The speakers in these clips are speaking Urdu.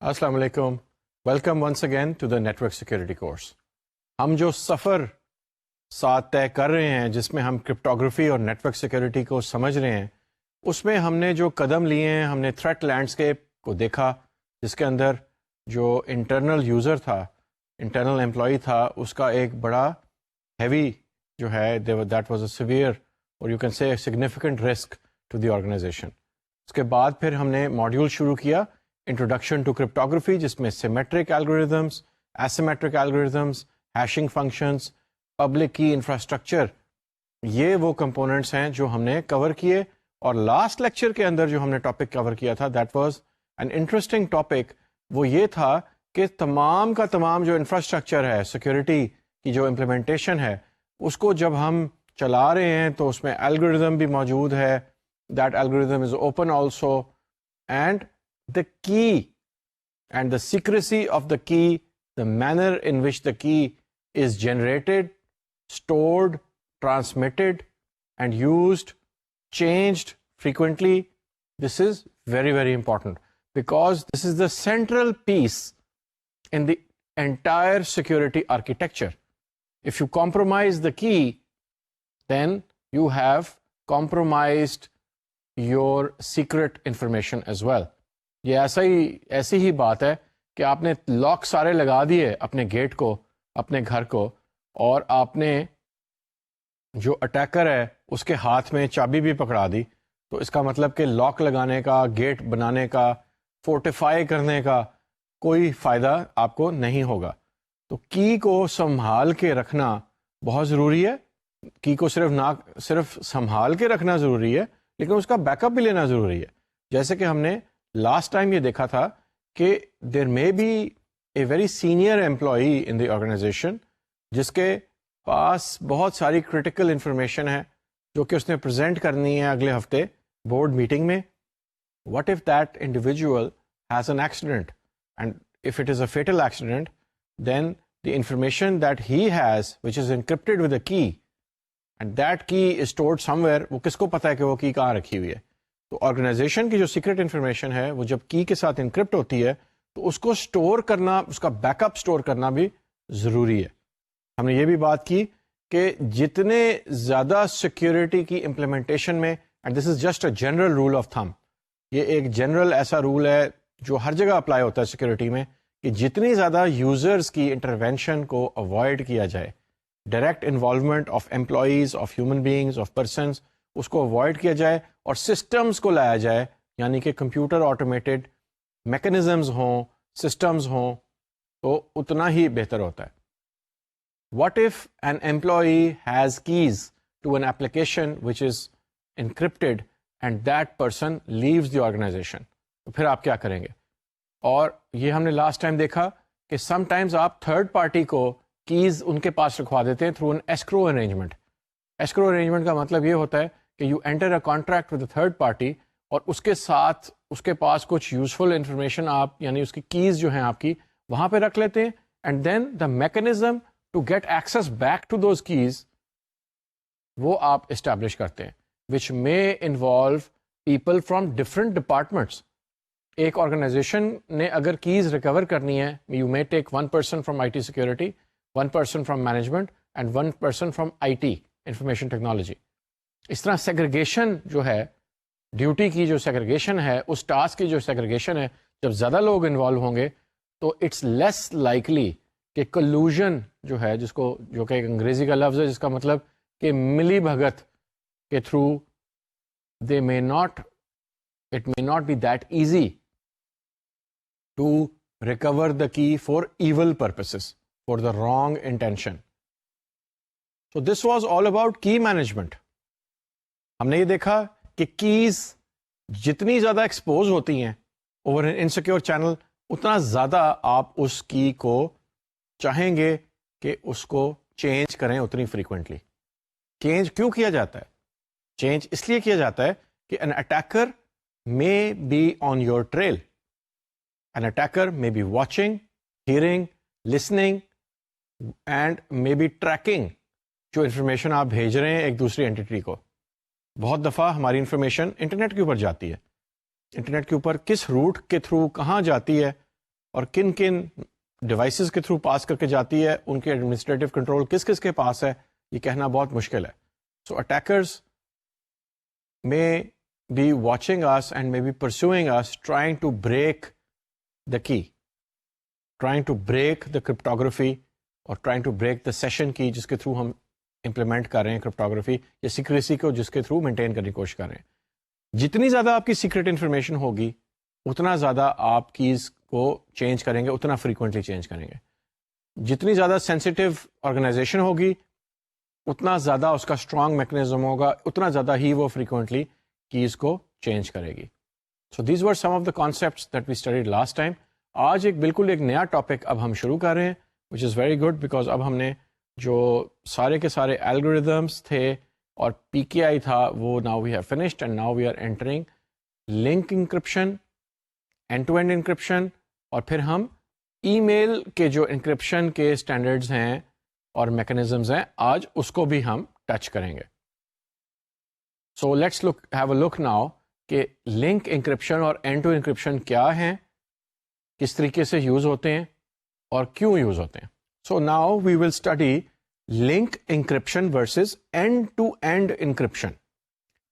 السلام علیکم. Welcome once again to the network security course. ہم جو سفر ساتھ طے کر رہے ہیں جس میں ہم کرپٹوگرافی اور نیٹورک سیکورٹی کو سمجھ رہے ہیں، اس میں ہم نے جو قدم لیے ہیں، ہم نے تھریٹ لینڈسکیپ کو دیکھا جس کے اندر جو انٹرنل یوزر تھا، انٹرنل امپلائی تھا، اس کا ایک بڑا ہیوی جو ہے دیٹ واز اے سیویئر اور you can say significant risk to the organization. اس کے بعد پھر ہم نے ماڈیول شروع کیا انٹروڈکشن ٹو کرپٹوگرافی، جس میں symmetric algorithms, asymmetric algorithms, hashing functions, public key infrastructure, یہ وہ کمپوننٹس ہیں جو ہم نے کور کیے. اور لاسٹ لیکچر کے اندر جو ہم نے ٹاپک کور کیا تھا that was an interesting topic. وہ یہ تھا کہ تمام کا تمام جو انفراسٹرکچر ہے، سیکورٹی کی جو امپلیمنٹیشن ہے، اس کو جب ہم چلا رہے ہیں تو اس میں الگوریدم بھی موجود ہے. That algorithm is open also, and the key and the secrecy of the key, the manner in which the key is generated, stored, transmitted, and used, changed frequently. This is very, very important because this is the central piece in the entire security architecture. If you compromise the key, then you have compromised your secret information as well. یہ ایسی ہی بات ہے کہ آپ نے لاک سارے لگا دیے اپنے گیٹ کو، اپنے گھر کو، اور آپ نے جو اٹیکر ہے اس کے ہاتھ میں چابی بھی پکڑا دی، تو اس کا مطلب کہ لاک لگانے کا، گیٹ بنانے کا، فورٹیفائی کرنے کا کوئی فائدہ آپ کو نہیں ہوگا. تو کی کو سنبھال کے رکھنا بہت ضروری ہے. کی کو صرف سنبھال کے رکھنا ضروری ہے، لیکن اس کا بیک اپ بھی لینا ضروری ہے. جیسے کہ ہم نے لاسٹ ٹائم یہ دیکھا تھا کہ there may be a very senior employee in the organization جس کے پاس بہت ساری کریٹیکل انفارمیشن ہے جو کہ اس نے پریزنٹ کرنی ہے اگلے ہفتے بورڈ میٹنگ میں. What if that individual has an accident and if it is a fatal accident then the information that he has which is encrypted with a key and that کی از اسٹورڈ سم ویئر، وہ کس کو پتہ ہے کہ وہ کی کہاں رکھی ہوئی ہے. تو آرگنائزیشن کی جو سیکرٹ انفارمیشن ہے وہ جب کی کے ساتھ انکرپٹ ہوتی ہے تو اس کو سٹور کرنا، اس کا بیک اپ سٹور کرنا بھی ضروری ہے. ہم نے یہ بھی بات کی کہ جتنے زیادہ سیکیورٹی کی امپلیمنٹیشن میں، and this is just a general rule of thumb, یہ ایک جنرل ایسا رول ہے جو ہر جگہ اپلائی ہوتا ہے سیکورٹی میں، کہ جتنی زیادہ یوزرز کی انٹروینشن کو اوائڈ کیا جائے، direct involvement of employees, of human beings, of persons, اس کو اوائڈ کیا جائے اور سسٹمز کو لایا جائے، یعنی کہ کمپیوٹر آٹومیٹڈ میکنزمز ہوں، سسٹمز ہوں، تو اتنا ہی بہتر ہوتا ہے. What if an employee has keys to an application which is encrypted and that person leaves the organization, تو پھر آپ کیا کریں گے؟ اور یہ ہم نے لاسٹ ٹائم دیکھا کہ سم ٹائمز آپ تھرڈ پارٹی کو کیز ان کے پاس رکھوا دیتے ہیں through an escrow arrangement. Escrow arrangement کا مطلب یہ ہوتا ہے کہ you enter a contract with a third party, اور اس کے ساتھ اس کے پاس کچھ یوزفل انفارمیشن آپ، یعنی اس کی کیز جو ہیں آپ کی، وہاں پہ رکھ لیتے ہیں، and then the mechanism to get access back to those keys وہ آپ اسٹیبلش کرتے ہیں، which may involve people from different departments. ایک آرگنائزیشن نے اگر کیز ریکور کرنی ہے، you may take one person from I T security, one person from management and one person from I T information technology. اس طرح سیگریگیشن جو ہے، ڈیوٹی کی جو سیگریگیشن ہے، اس ٹاسک کی جو سیگریگیشن ہے، جب زیادہ لوگ انوالو ہوں گے تو اٹس لیس لائکلی کہ کلوژن جو ہے، جو کہ ایک انگریزی کا لفظ ہے جس کا مطلب کہ ملی بھگت کے through it may not be that easy to recover the key for evil purposes, for the wrong intention. So this was all about key management. ہم نے یہ دیکھا کہ کیز جتنی زیادہ ایکسپوز ہوتی ہیں اوور این انسیکیور چینل، اتنا زیادہ آپ اس کی کو چاہیں گے کہ اس کو چینج کریں اتنی فریکوینٹلی. چینج کیوں کیا جاتا ہے؟ چینج اس لیے کیا جاتا ہے کہ an attacker may be on your trail. An attacker may be watching, hearing, listening and may be tracking جو انفارمیشن آپ بھیج رہے ہیں ایک دوسری اینٹی کو. بہت دفعہ ہماری انفارمیشن انٹرنیٹ کے اوپر جاتی ہے، انٹرنیٹ کے اوپر کس روٹ کے تھرو کہاں جاتی ہے اور کن کن ڈیوائسز کے تھرو پاس کر کے جاتی ہے, ان کے ایڈمنسٹریٹو کنٹرول کس کس کے پاس ہے, یہ کہنا بہت مشکل ہے. سو attackers may be watching us and may be pursuing us, trying to break the key, trying to break the cryptography or trying to break the session key جس کے تھرو ہم امپلیمنٹ کر رہے ہیں کرپٹوگرافی, یا سیکریسی کو جس کے تھرو مینٹین کرنے کی کوشش کر رہے ہیں. جتنی زیادہ آپ کی سیکرٹ انفارمیشن ہوگی اتنا زیادہ آپ کیز کو چینج کریں گے, اتنا فریکوینٹلی چینج کریں گے. جتنی زیادہ سینسٹیو آرگنائزیشن ہوگی اتنا زیادہ اس کا اسٹرانگ میکنزم ہوگا, اتنا زیادہ ہی وہ فریکوینٹلی کیز کو چینج کرے گی. So these were some of the concepts that we studied last time. آج بالکل ایک نیا ٹاپک اب ہم شروع کر رہے ہیں, وچ از ویری گڈ, بیکاز اب ہم نے جو سارے کے سارے الگوریدمس تھے اور پی کے آئی تھا وہ now we have finished, and now we are entering link encryption, end to end encryption, اور پھر ہم ای میل کے جو انکرپشن کے اسٹینڈرڈز ہیں اور میکنزمز ہیں آج اس کو بھی ہم ٹچ کریں گے. So let's have a look now کہ لنک انکرپشن اور اینڈ ٹو انکرپشن کیا ہیں, کس طریقے سے یوز ہوتے ہیں اور کیوں یوز ہوتے ہیں. So now we will study link encryption versus end to end encryption.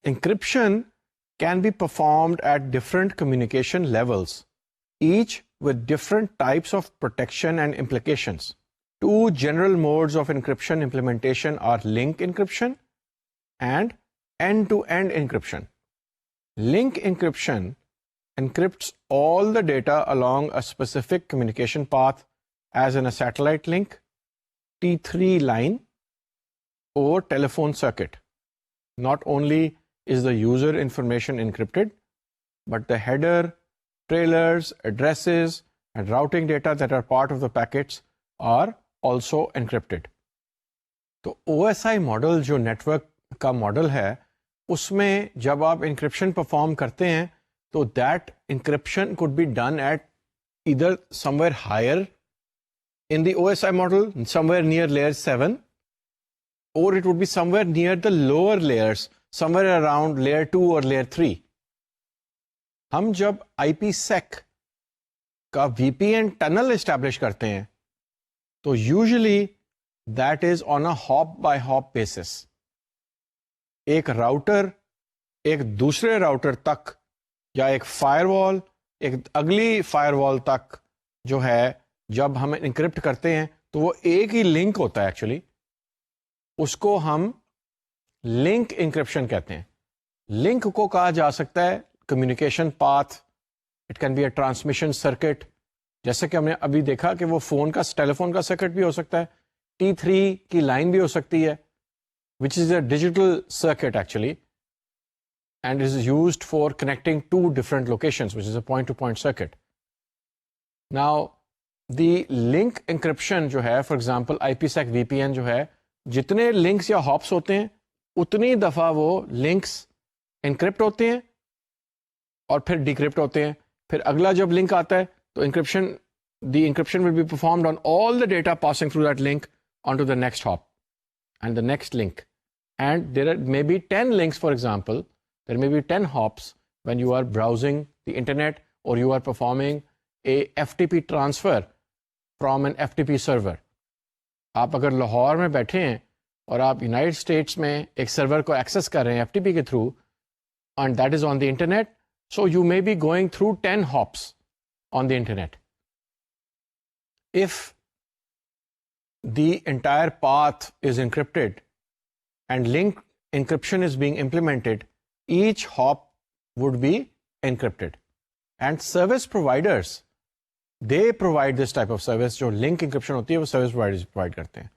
Encryption can be performed at different communication levels, each with different types of protection and implications. Two general modes of encryption implementation are link encryption and end-to-end encryption. Link encryption encrypts all the data along a specific communication path, as in a satellite link, T3 line, or telephone circuit. Not only is the user information encrypted, but the header, trailers, addresses, and routing data that are part of the packets are also encrypted. تو OSI ماڈل جو نیٹورک کا ماڈل ہے اس میں جب آپ انکرپشن پرفارم کرتے ہیں تو that encryption could be done at either somewhere higher in the OSI model, somewhere near layer 7, or it would be somewhere near the lower layers, somewhere around layer 2 or layer 3. ہم جب آئی پی سیک کا وی پی این ٹنل اسٹیبلش کرتے ہیں تو usually that is on a hop by hop basis. ایک راؤٹر ایک دوسرے راؤٹر تک, یا ایک فائر وال ایک اگلی فائر وال تک جو ہے جب ہم انکرپٹ کرتے ہیں تو وہ ایک ہی لنک ہوتا ہے ایکچولی, اس کو ہم لنک انکرپشن کہتے ہیں. لنک کو کہا جا سکتا ہے communication path, it can be a transmission circuit, جیسے کہ ہم نے ابھی دیکھا کہ وہ ٹیلی فون کا سرکٹ بھی ہو سکتا ہے, T3 کی لائن بھی ہو سکتی ہے, which is a digital circuit actually, and is used for connecting two different locations, which is a point-to-point circuit. Now, the link encryption جو ہے, for example, IPsec VPN جو ہے, جتنے لنکس یا ہاپس ہوتے ہیں اتنی دفعہ وہ لنکس انکرپٹ ہوتے ہیں اور پھر ڈیکرپٹ ہوتے ہیں. پھر اگلا جب لنک آتا ہے تو the encryption will be performed on all the data passing through that link on to the next hop and the next link. And there may be 10 links, for example, there may be 10 hops when you are browsing the internet or you are performing a FTP transfer from an FTP server. آپ اگر لاہور میں بیٹھے ہیں اور آپ یونائٹڈ اسٹیٹس میں ایک سرور کو ایکسیس کر رہے ہیں FTP کے through, and that is on the internet, so you may be going through 10 hops on the internet. If the entire path is encrypted and link encryption is being implemented, each hop would be encrypted. And service providers, they provide this type of service. جو link encryption ہوتی ہے وہ service providers provide کرتے ہیں.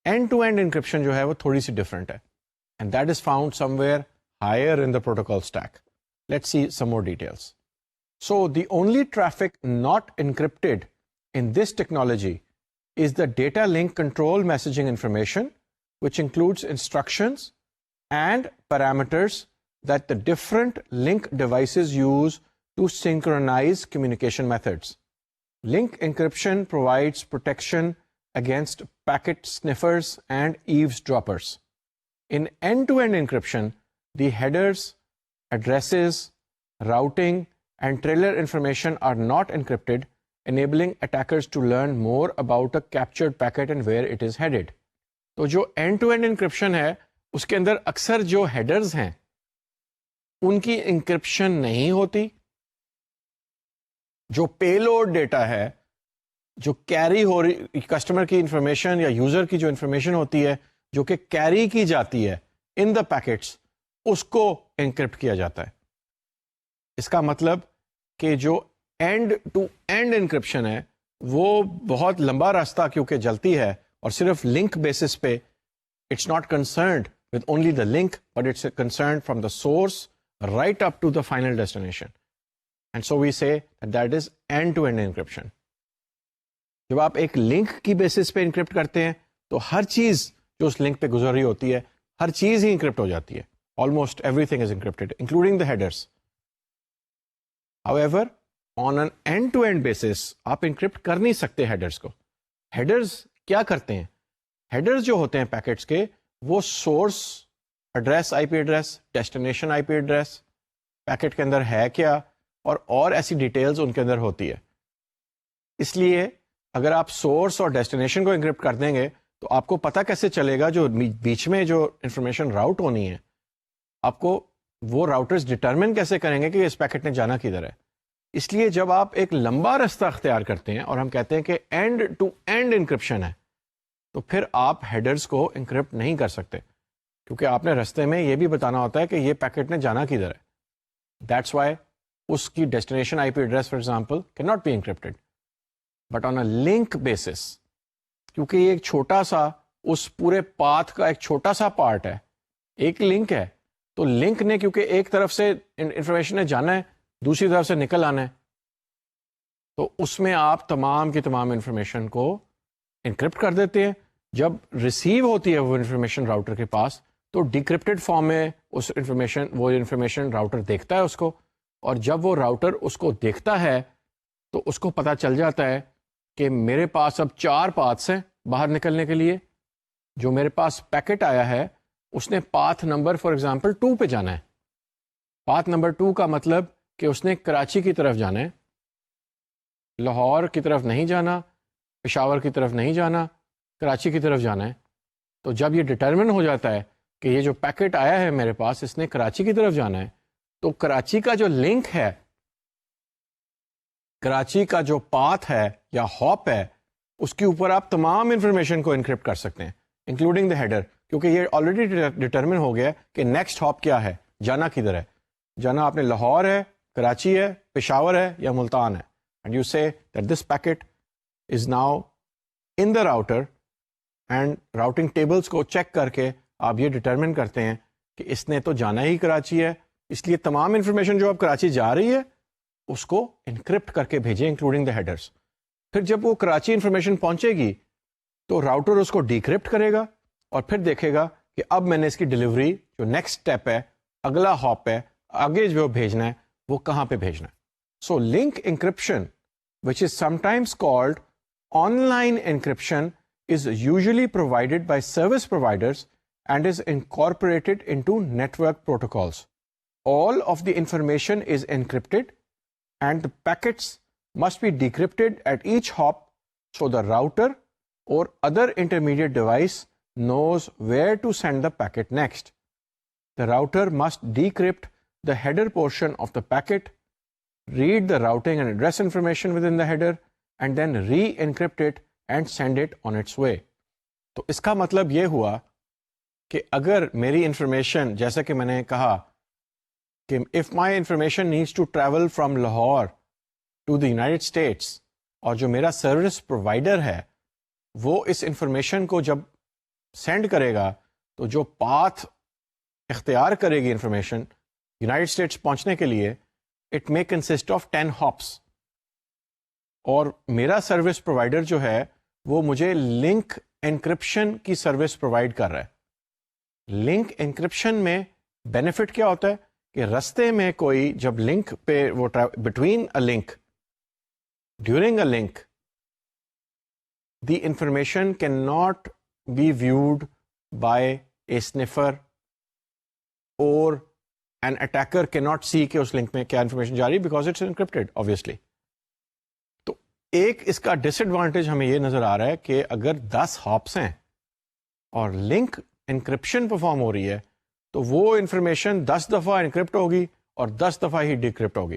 End-to-end encryption جو ہے وہ تھوڑی سی different ہے, and that is found somewhere higher in the protocol stack. Let's see some more details. So the only traffic not encrypted in this technology is the data link control messaging information, which includes instructions and parameters that the different link devices use to synchronize communication methods. Link encryption provides protection against packet sniffers and eavesdroppers. In end-to-end encryption, the headers, addresses, routing, and trailer information are not encrypted enabling attackers to learn more about a captured packet and where it is headed. تو جو اینڈ ٹو اینڈ انکرپشن ہے اس کے اندر اکثر جو ہیڈرز ہیں ان کی انکرپشن نہیں ہوتی. جو پے لوڈ ڈیٹا ہے جو کیری ہو رہی کسٹمر کی انفارمیشن یا یوزر کی جو انفارمیشن ہوتی ہے جو کہ کیری کی جاتی ہے ان دا پیکٹس, اس کو انکرپٹ کیا جاتا ہے. اس کا مطلب کہ جو اینڈ ٹو اینڈ انکرپشن ہے وہ بہت لمبا راستہ کیونکہ چلتی ہے اور صرف لنک بیسس پہ, it's not concerned with only the link but it's concerned from the source right up to the final destination. And so we say that is end to end encryption. جب آپ ایک لنک کی بیسس پہ انکرپٹ کرتے ہیں تو ہر چیز جو اس لنک پہ گزر رہی ہوتی ہے ہر چیز ہی انکرپٹ ہو جاتی ہے. Almost every thing is encrypted including the headers. However, on an end-to-end basis آپ انکرپٹ کر نہیں سکتے ہیڈرس کو. ہیڈرز کیا کرتے ہیں؟ ہیڈرز جو ہوتے ہیں پیکٹس کے وہ source address I P address, destination I P address, packet کے اندر ہے کیا اور ایسی ڈیٹیلز ان کے اندر ہوتی ہے. اس لیے اگر آپ سورس اور ڈیسٹینیشن کو انکرپٹ کر دیں گے تو آپ کو پتہ کیسے چلے گا جو بیچ میں جو انفارمیشن راؤٹ ہونی ہے آپ کو وہ راؤٹرز ڈٹرمن کیسے کریں گے کہ اس پیکٹ نے جانا کدھر ہے. اس لیے جب آپ ایک لمبا راستہ اختیار کرتے ہیں اور ہم کہتے ہیں کہ اینڈ ٹو اینڈ انکرپشن ہے تو پھر آپ ہیڈرز کو انکرپٹ نہیں کر سکتے کیونکہ آپ نے راستے میں یہ بھی بتانا ہوتا ہے کہ یہ پیکٹ نے جانا کدھر ہے. دیٹس وائی اس کی destination I P address for example can not be encrypted but on a link basis, کیونکہ یہ ایک چھوٹا سا اس پورے پاتھ کا ایک چھوٹا سا پارٹ ہے, ایک لنک ہے. تو لنک نے کیونکہ ایک طرف سے انفارمیشن نے جانا ہے دوسری طرف سے نکل آنا ہے تو اس میں آپ تمام کی تمام انفارمیشن کو انکرپٹ کر دیتے ہیں. جب ریسیو ہوتی ہے وہ انفارمیشن راؤٹر کے پاس تو ڈیکرپٹڈ فارم میں اس انفارمیشن راؤٹر دیکھتا ہے اس کو, اور جب وہ راؤٹر اس کو دیکھتا ہے تو اس کو پتہ چل جاتا ہے کہ میرے پاس اب 4 پاتھس ہیں باہر نکلنے کے لیے. جو میرے پاس پیکٹ آیا ہے اس نے پاتھ نمبر فار ایگزامپل 2 پہ جانا ہے. پاتھ نمبر 2 کا مطلب کہ اس نے کراچی کی طرف جانا ہے, لاہور کی طرف نہیں جانا, پشاور کی طرف نہیں جانا, کراچی کی طرف جانا ہے. تو جب یہ ڈٹرمن ہو جاتا ہے کہ یہ جو پیکٹ آیا ہے میرے پاس اس نے کراچی کی طرف جانا ہے تو کراچی کا جو لنک ہے, کراچی کا جو پاتھ ہے یا ہاپ ہے اس کے اوپر آپ تمام انفارمیشن کو انکرپٹ کر سکتے ہیں انکلوڈنگ دا ہیڈر, کیونکہ یہ آلریڈی ڈٹرمن ہو گیا کہ نیکسٹ ہاپ کیا ہے, جانا کدھر ہے. جانا آپ نے لاہور ہے, کراچی ہے, پشاور ہے یا ملتان ہے. اینڈ یو سے that this packet is now in the router and routing tables کو چیک کر کے آپ یہ ڈٹرمن کرتے ہیں کہ اس نے تو جانا ہی کراچی ہے, اس لیے تمام انفارمیشن جو اب کراچی جا رہی ہے اس کو انکرپٹ کر کے بھیجیں انکلوڈنگ دا ہیڈرس. پھر جب وہ کراچی انفارمیشن پہنچے گی تو راؤٹر اس کو ڈیکرپٹ کرے گا اور پھر دیکھے گا کہ اب میں نے اس کی ڈلیوری جو نیکسٹ اسٹیپ ہے, اگلا ہاپ ہے, آگے جو بھیجنا ہے وہ کہاں پہ بھیجنا ہے. So link encryption which is sometimes called online encryption is usually provided by service providers and is incorporated into network protocols. All of the information is encrypted and the packets must be decrypted at each hop so the router or other intermediate device knows where to send the packet next. The router must decrypt the header portion of the packet, read the routing and address information within the header, and then re-encrypt it and send it on its way. تو اس کا مطلب یہ ہوا کہ اگر میری انفارمیشن جیسا کہ میں نے کہا کہ if my information needs to travel from Lahore to the United States اور جو میرا سروس پرووائڈر ہے وہ اس انفارمیشن کو جب سینڈ کرے گا تو جو پاتھ اختیار کرے گی انفارمیشن یونائٹڈ اسٹیٹس پہنچنے کے لیے it may consist of 10 hops, اور میرا سروس پرووائڈر جو ہے وہ مجھے لنک انکرپشن کی سروس پرووائڈ کر رہا ہے. لنک انکرپشن میں بینیفٹ کیا ہوتا ہے کہ رستے میں کوئی جب لنک پہ وہ between a link during a link the information can not be viewed by a sniffer اور an attacker cannot see کہ اس لنک میں کیا انفارمیشن جا رہی بیکاز اٹس انکرپٹڈ obviously. تو ایک اس کا ڈس ایڈوانٹیج ہمیں یہ نظر آ رہا ہے کہ اگر 10 ہاپس ہیں اور لنک انکرپشن پرفارم ہو رہی ہے تو وہ انفارمیشن 10 دفعہ انکرپٹ ہوگی اور 10 دفعہ ہی ڈیکرپٹ ہوگی.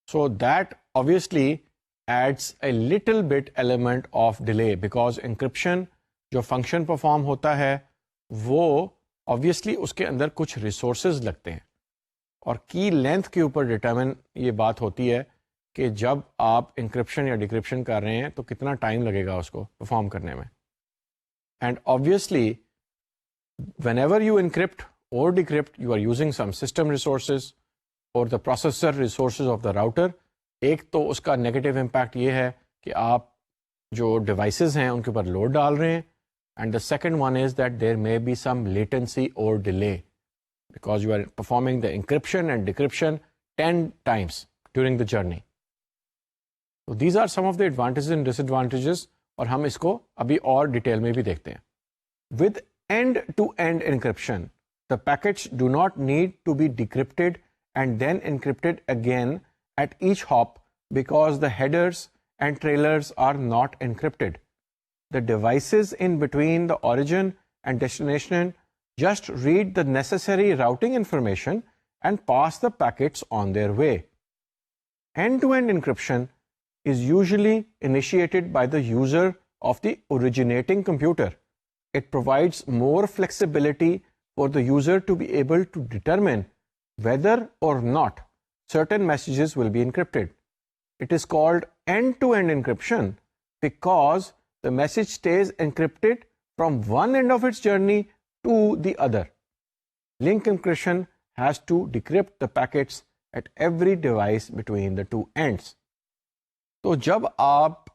So that obviously adds a little bit element of delay because encryption جو فنکشن پرفارم ہوتا ہے وہ obviously اس کے اندر کچھ ریسورسز لگتے ہیں اور کی لینتھ کے اوپر ڈٹرمن یہ بات ہوتی ہے کہ جب آپ انکرپشن یا ڈیکرپشن کر رہے ہیں تو کتنا ٹائم لگے گا اس کو پرفارم کرنے میں. And obviously whenever you encrypt or decrypt you are using some system resources or the processor resources of the router. ایک تو اس کا نیگیٹو امپیکٹ یہ ہے کہ آپ جو ڈیوائسز ہیں ان کے اوپر لوڈ ڈال رہے ہیں and the second one is that there may be some latency اور delay because you are performing the encryption and decryption 10 times during the journey. So these are some of the advantages and disadvantages اور ہم اس کو ابھی اور ڈیٹیل میں بھی دیکھتے ہیں. With end-to-end encryption, the packets do not need to be decrypted and then encrypted again at each hop because the headers and trailers are not encrypted. The devices in between the origin and destination just read the necessary routing information and pass the packets on their way. End-to-end encryption is usually initiated by the user of the originating computer. It provides more flexibility for the user to be able to determine whether or not certain messages will be encrypted. It is called end-to-end encryption because the message stays encrypted from one end of its journey to the other. Link encryption has to decrypt the packets at every device between the two ends. تو جب آپ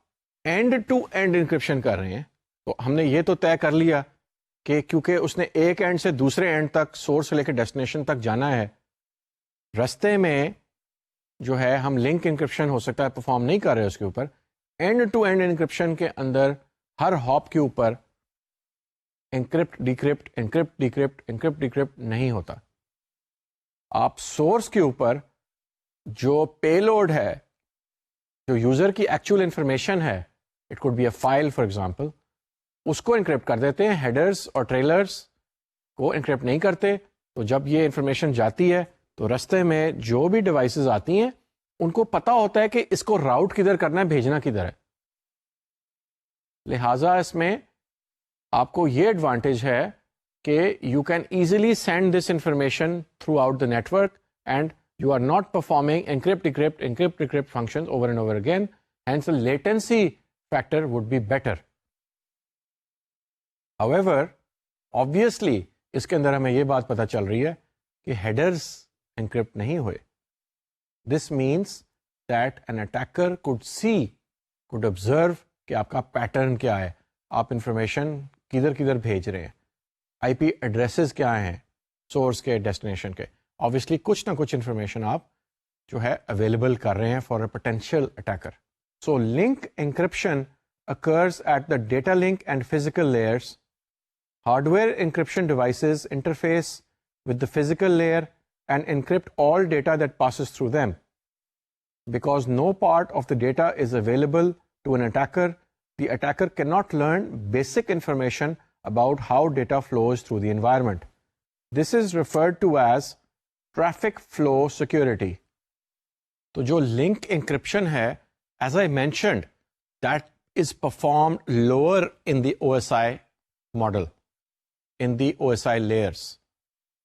اینڈ ٹو اینڈ انکرپشن کر رہے ہیں تو ہم نے یہ تو طے کر لیا کہ کیونکہ اس نے ایک اینڈ سے دوسرے اینڈ تک سورس سے لے کے ڈیسٹینیشن تک جانا ہے، رستے میں جو ہے ہم لنک انکرپشن ہو سکتا ہے پرفارم نہیں کر رہے اس کے اوپر. اینڈ ٹو اینڈ انکرپشن کے اندر ہر ہاپ کے اوپر encrypt decrypt encrypt decrypt encrypt decrypt نہیں ہوتا. آپ سورس کے اوپر جو پے لوڈ ہے، جو یوزر کی ایکچوئل انفارمیشن ہے، it could be a file for example, اس کو انکرپٹ کر دیتے ہیں. ہیڈرز اور ٹریلرز کو انکرپٹ نہیں کرتے. تو جب یہ انفارمیشن جاتی ہے تو رستے میں جو بھی ڈیوائسز آتی ہیں ان کو پتا ہوتا ہے کہ اس کو راؤٹ کدھر کرنا ہے، بھیجنا کدھر ہے. لہٰذا اس میں آپ کو یہ ایڈوانٹیج ہے کہ you can easily send this information through out the network and you are not performing encrypt decrypt functions over and over again, hence the latency factor would be better. However, obviously اس کے اندر ہمیں یہ بات پتہ چل رہی ہے کہ headers encrypt نہیں ہوئے. This means that an attacker could observe کہ آپ کا پیٹرن کیا ہے، آپ انفارمیشن کدھر بھیج رہے ہیں، آئی پی ایڈریسز کیا ہیں سورس کے ڈیسٹینیشن کے. obviously کچھ نہ کچھ انفارمیشن آپ جو ہے اویلیبل کر رہے ہیں for a potential attacker. So link encryption occurs at the data link and physical layers. Hardware encryption devices interface with the physical layer and encrypt all data that passes through them. Because no part of the data is available to an attacker, the attacker cannot learn basic information about how data flows through the environment. This is referred to as traffic flow security. تو جو لنک انکرپشن ہے as I mentioned that is performed lower in the O S I model in the O S I layers.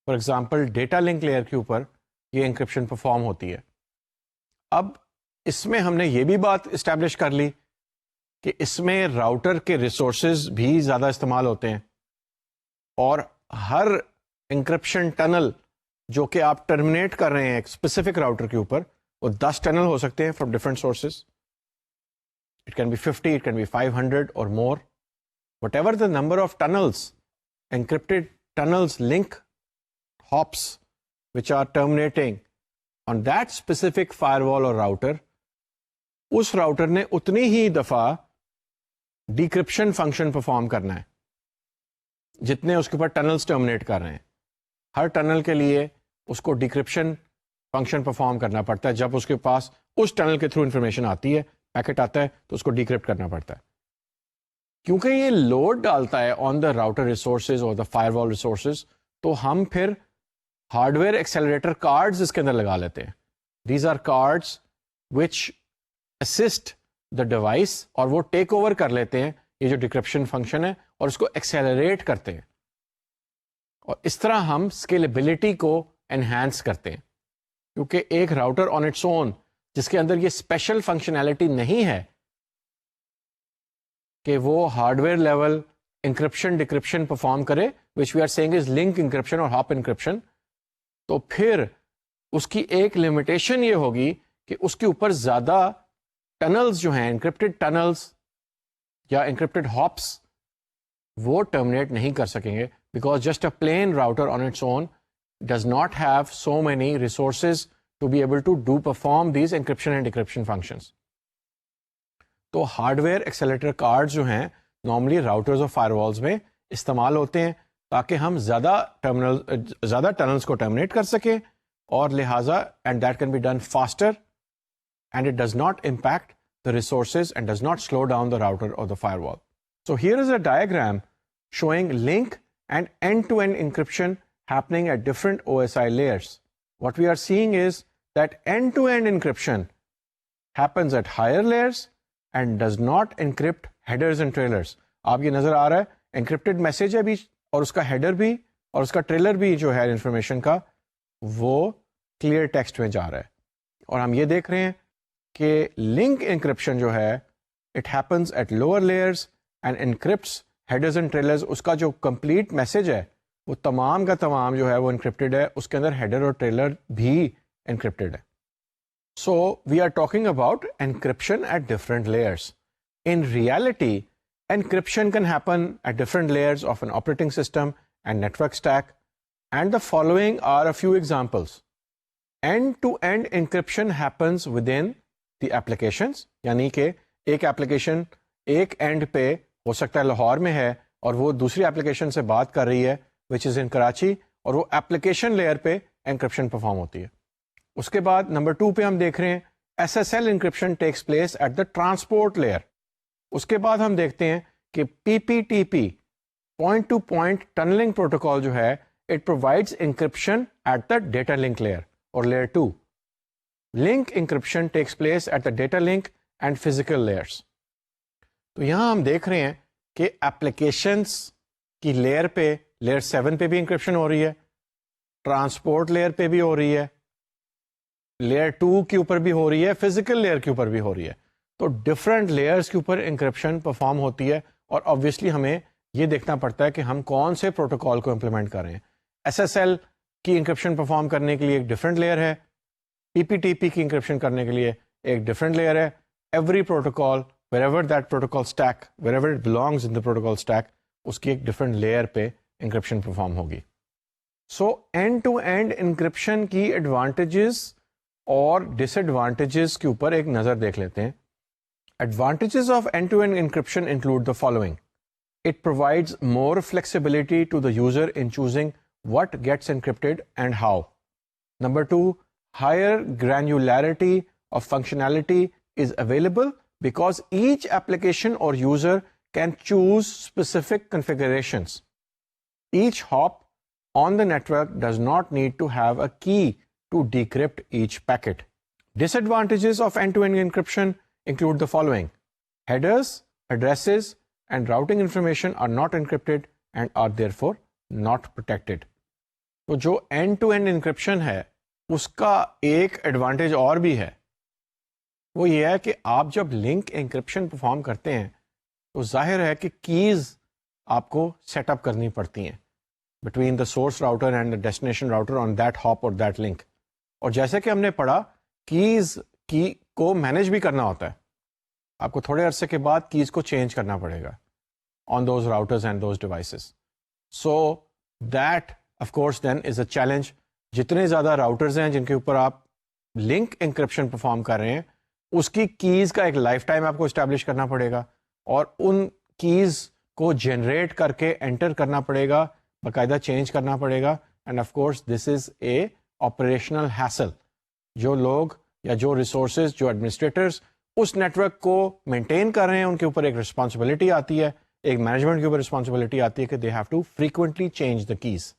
For example data link layer کے اوپر یہ انکرپشن پرفارم ہوتی ہے. اب اس میں ہم نے یہ بھی بات اسٹیبلش کر لی کہ اس میں راؤٹر کے ریسورسز بھی زیادہ استعمال ہوتے ہیں اور ہر انکرپشن ٹنل جو کہ آپ ٹرمینیٹ کر رہے ہیں ایک اسپیسیفک راؤٹر کے اوپر وہ 10 ٹنل ہو سکتے ہیں from different sources. It can be 50, it can be 500 اور more. Whatever the number of tunnels encrypted tunnels link hops which are terminating on that specific firewall اور راؤٹر، اس راؤٹر نے اتنی ہی دفعہ ڈیکرپشن فنکشن پرفارم کرنا ہے جتنے اس کے اوپر ٹنلس ٹرمینیٹ کر رہے ہیں. ہر ٹنل کے لیے اس کو ڈیکرپشن فنکشن پرفارم کرنا پڑتا ہے جب اس کے پاس اس ٹنل کے تھرو انفارمیشن آتی ہے پیکٹ آتا ہے تو اس کو ڈیکرپٹ کرنا پڑتا ہے. کیونکہ یہ لوڈ ڈالتا ہے آن دا راؤٹر ریسورسز اور دا فائر وال ریسورسز, تو ہم پھر ہارڈ ویئر ایکسیلریٹر کارڈز اس کے اندر لگا لیتے ہیں. These are cards which assist the device, اور وہ ٹیک اوور کر لیتے ہیں یہ جو ڈیکرپشن فنکشن ہے اور اس کو ایکسیلریٹ کرتے ہیں, اور اس طرح ہم اسکیلیبلٹی کو انہینس کرتے ہیں. کیونکہ ایک راؤٹر آن اٹس اون جس کے اندر یہ اسپیشل فنکشنالٹی نہیں ہے کہ وہ hardware level encryption decryption perform کرے, which we are seeing is link encryption اور ہاپ انکرپشن, تو پھر اس کی ایک لمیٹیشن یہ ہوگی کہ اس کے اوپر زیادہ ٹنلز جو ہیں, انکرپٹڈ ٹنلز یا انکرپٹڈ ہاپس, وہ ٹرمینیٹ نہیں کر سکیں گے, because just a plain router on its own does not have so many resources to be able to perform these encryption and decryption functions. تو ہارڈ ویئر ایکسیلیٹر کارڈ جو ہیں نارملی راؤٹرز اور فائر والز میں استعمال ہوتے ہیں تاکہ ہم زیادہ ٹنلز کو ٹرمینیٹ کر سکیں, اور لہٰذا and that can be done faster and it does not impact the resources and does not slow down the router or the firewall. So here is a diagram showing link and end-to-end encryption happening at different OSI layers. What we are seeing is that end-to-end encryption happens at higher layers and does not encrypt headers and trailers. آپ یہ نظر آ رہا ہے encrypted message ہے بھی, اور اس کا header بھی اور اس کا trailer بھی جو ہے انفارمیشن کا, وہ clear text میں جا رہا ہے. اور ہم یہ دیکھ رہے ہیں کہ لنک انکرپشن جو ہے it happens at lower layers and encrypts headers and trailers. اس کا جو کمپلیٹ میسج ہے وہ تمام کا تمام جو ہے وہ انکرپٹڈ ہے, اس کے اندر ہیڈر اور ٹریلر بھی انکرپٹڈ ہے. So we are talking about encryption at different layers. In reality encryption can happen at different layers of an operating system and network stack, and the following are a few examples. End to end encryption happens within the applications, یعنی کہ ایک ایپلیکیشن ایک اینڈ پہ ہو سکتا ہے لاہور میں ہے اور وہ دوسری ایپلیکیشن سے بات کر رہی ہے وچ از ان کراچی, اور وہ ایپلیکیشن لیئر پہ انکرپشن پرفارم ہوتی ہے. اس کے بعد نمبر 2 پہ ہم دیکھ رہے ہیں S S L encryption takes place at the transport layer. اس کے بعد ہم دیکھتے ہیں کہ P P T P point to point tunnelling protocol جو ہے it provides encryption at the data link layer اور layer 2. Link encryption takes place at the data link and physical layers. تو یہاں ہم دیکھ رہے ہیں کہ ایپلیکیشنس کی لیئر پہ لیئر 7 پہ بھی انکرپشن ہو رہی ہے, ٹرانسپورٹ لیئر پہ بھی ہو رہی ہے, لیئر 2 کے اوپر بھی ہو رہی ہے, فزیکل لیئر کے اوپر بھی ہو رہی ہے. تو ڈفرینٹ لیئرس کے اوپر انکرپشن پرفارم ہوتی ہے, اور آبویسلی ہمیں یہ دیکھنا پڑتا ہے کہ ہم کون سے پروٹوکال کو امپلیمنٹ کر رہے ہیں. ایس ایس ایل کی انکرپشن پرفارم کرنے کے لیے ایک ڈفرینٹ لیئر ہے, پی پی ٹی پی کی انکرپشن کرنے کے لیے ایک ڈفرینٹ لیئر ہے. Every protocol wherever that protocol stack, wherever it belongs in the protocol stack, اس کی ایک ڈفرینٹ لیئر پہ انکرپشن پرفارم ہوگی. So end to end encryption کی ایڈوانٹیجز اور ڈس ایڈوانٹیجز کے اوپر ایک نظر دیکھ لیتے ہیں. Advantages of end to end encryption include the following. It provides more flexibility to the user in choosing what gets encrypted and how. Number 2, higher granularity of functionality is available because each application or user can choose specific configurations. Each hop on the network does not need to have a key to decrypt each packet. Disadvantages of end-to-end encryption include the following. Headers, addresses, and routing information are not encrypted and are therefore not protected. تو جو اینڈ ٹو اینڈ انکرپشن ہے اس کا ایک ایڈوانٹیج اور بھی ہے, وہ یہ ہے کہ آپ جب لنک انکرپشن پرفارم کرتے ہیں تو ظاہر ہے کہ کیز آپ کو سیٹ اپ کرنی پڑتی ہیں between the source router and the destination router on that hop اور دیٹ لنک. اور جیسے کہ ہم نے پڑھا کیز کی کو مینیج بھی کرنا ہوتا ہے, آپ کو تھوڑے عرصے کے بعد کیز کو چینج کرنا پڑے گا on those routers and those devices. So that of course then is a challenge. جتنے زیادہ راؤٹرز ہیں جن کے اوپر آپ لنک انکرپشن پرفارم کر رہے ہیں اس کی کیز کا ایک لائف ٹائم آپ کو اسٹیبلش کرنا پڑے گا, اور ان کیز کو جنریٹ کر کے انٹر کرنا پڑے گا, باقاعدہ چینج کرنا پڑے گا. And of course this is a operational hassle. جو لوگ یا جو ریسورسز جو ایڈمنسٹریٹرز اس نیٹورک کو مینٹین کر رہے ہیں، ان کے اوپر ایک رسپانسبلٹی آتی ہے، ایک مینجمنٹ کے اوپر رسپانسبلٹی آتی ہے کہ they have to frequently change the keys.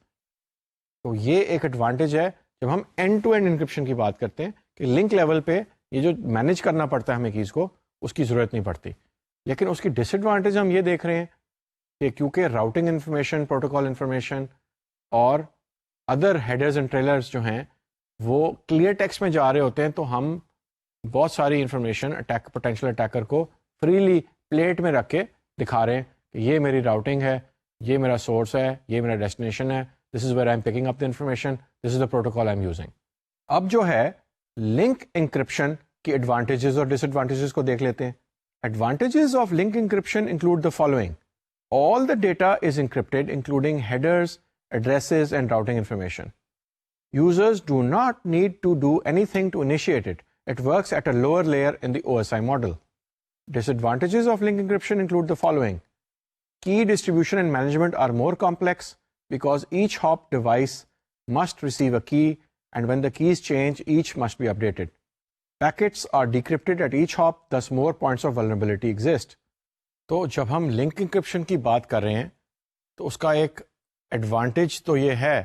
تو یہ ایک ایڈوانٹیج ہے جب ہم اینڈ ٹو اینڈ انکرپشن کی بات کرتے ہیں کہ لنک لیول پہ یہ جو مینیج کرنا پڑتا ہے ہمیں کیز کو، اس کی ضرورت نہیں پڑتی. لیکن اس کی ڈس ایڈوانٹیج ہم یہ دیکھ رہے ہیں کہ کیونکہ راؤٹنگ انفارمیشن، پروٹوکال انفارمیشن اور ادر ہیڈرز اینڈ ٹریلرز جو ہیں وہ کلیئر ٹیکسٹ میں جا رہے ہوتے ہیں، تو ہم بہت ساری انفارمیشن پوٹینشیل اٹیکر کو فریلی پلیٹ میں رکھ کے دکھا رہے ہیں کہ یہ میری راؤٹنگ ہے، یہ میرا سورس ہے، یہ میرا ڈیسٹینیشن ہے، this is where I am picking up the information, this is the protocol I am using. اب جو ہے لنک انکرپشن کی ایڈوانٹیجز اور ڈس ایڈوانٹیجز کو دیکھ لیتے ہیں. Advantages of link encryption include the following: all the data is encrypted including headers, addresses and routing information. Users do not need to do anything to initiate it. It works at a lower layer in the OSI model. Disadvantages of link encryption include the following: key distribution and management are more complex because each hop device must receive a key, and when the keys change, each must be updated. Packets are decrypted at each hop, thus more points of vulnerability exist. تو جب ہم لنک انکرپشن کی بات کر رہے ہیں تو اس کا ایک ایڈوانٹیج تو یہ ہے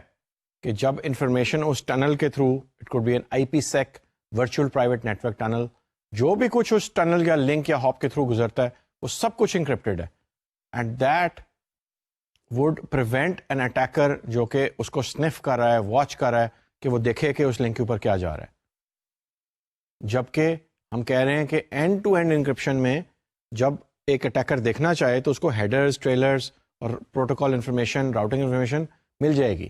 کہ جب انفارمیشن اس ٹنل کے through, it could be an IPsec virtual private network tunnel, جو بھی کچھ اس ٹنل یا لنک یا ہاپ کے تھرو گزرتا ہے وہ سب کچھ انکرپٹڈ ہے، and that would prevent an attacker جو کہ اس کو سنف کر رہا ہے، واچ کر رہا ہے کہ وہ دیکھے کہ اس لنک کے اوپر کیا جا رہا ہے. جبکہ ہم کہہ رہے ہیں کہ اینڈ ٹو اینڈ انکرپشن میں جب ایک اٹیکر دیکھنا چاہے تو اس کو ہیڈرز، ٹریلرز اور پروٹوکال انفارمیشن، راؤٹنگ انفارمیشن مل جائے گی.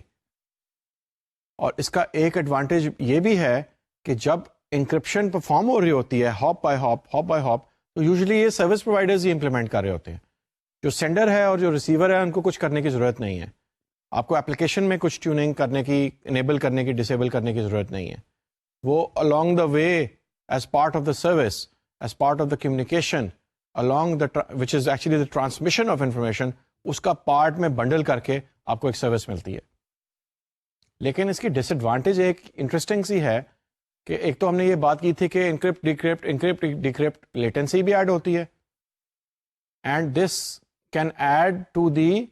اور اس کا ایک ایڈوانٹیج یہ بھی ہے کہ جب انکرپشن پرفارم ہو رہی ہوتی ہے ہاپ بائی ہاپ، تو یوزلی یہ سروس پرووائڈرز ہی امپلیمنٹ کر رہے ہوتے ہیں. جو سینڈر ہے اور جو ریسیور ہے ان کو کچھ کرنے کی ضرورت نہیں ہے. آپ کو اپلیکیشن میں کچھ ٹیوننگ کرنے کی، انیبل کرنے کی، ڈسیبل کرنے کی ضرورت نہیں ہے. وہ along the way as part of the service, as part of the communication, along the which is actually the transmission of information، اس کا پارٹ میں بنڈل کر کے آپ کو ایک سروس ملتی ہے. لیکن اس کی ڈس ایڈوانٹیج ایک انٹرسٹنگ سی ہے کہ ایک تو ہم نے یہ بات کی تھی کہ انکرپٹ ڈیکرپٹ لیٹنسی بھی ایڈ ہوتی ہے، and this can add to the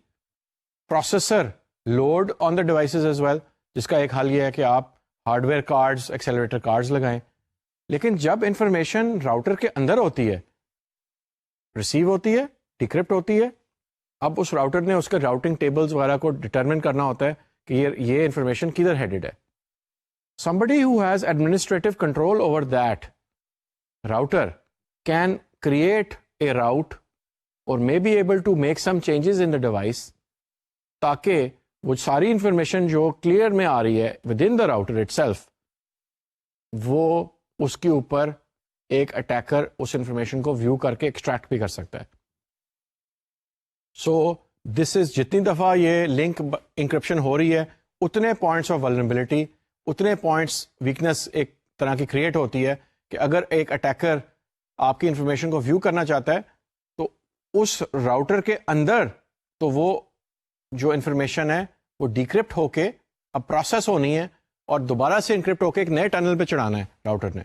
processor load on the devices as well, جس کا ایک حل یہ ہے کہ آپ hardware cards, accelerator cards لگائیں. لیکن جب انفارمیشن راؤٹر کے اندر ہوتی ہے، ریسیو ہوتی ہے، ڈیکرپٹ ہوتی ہے، اب اس راؤٹر نے اس کے راؤٹنگ ٹیبلز وغیرہ کو ڈٹرمن کرنا ہوتا ہے کہ یہ انفارمیشن کدھر ہیڈڈ ہے. somebody who has administrative control over that router can create a route or may be able to make some changes in the device تاکہ وہ ساری انفارمیشن جو کلیئر میں آ رہی ہے within the router itself، وہ اس کے اوپر ایک اٹیکر اس انفارمیشن کو ویو کر کے ایکسٹریکٹ بھی کر سکتا ہے. سو دس از، جتنی دفعہ یہ لنک انکرپشن ہو رہی ہے اتنے پوائنٹس آف ولنریبلٹی، اتنے پوائنٹس ویکنس ایک طرح کی کریٹ ہوتی ہے کہ اگر ایک اٹیکر آپ کی انفارمیشن کو ویو کرنا چاہتا ہے تو اس راؤٹر کے اندر تو وہ جو انفارمیشن ہے وہ ڈیکرپٹ ہو کے اب پروسیس ہونی ہے اور دوبارہ سے انکرپٹ ہو کے ایک نئے ٹنل پہ چڑھانا ہے راؤٹر نے.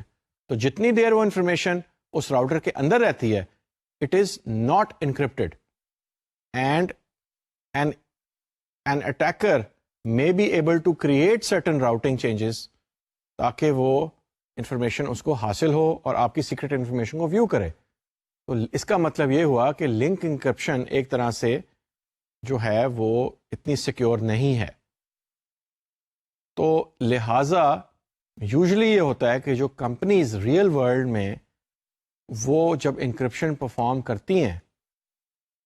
تو جتنی دیر وہ انفارمیشن اس راؤٹر کے اندر رہتی ہے it is not encrypted, and an attacker may be able to create certain routing changes تاکہ وہ انفارمیشن اس کو حاصل ہو اور آپ کی سیکرٹ انفارمیشن کو ویو کرے. تو اس کا مطلب یہ ہوا کہ لنک انکرپشن ایک طرح سے جو ہے وہ اتنی سیکیور نہیں ہے. تو لہٰذا یوزلی یہ ہوتا ہے کہ جو کمپنیز ریئل ورلڈ میں وہ جب انکرپشن پرفارم کرتی ہیں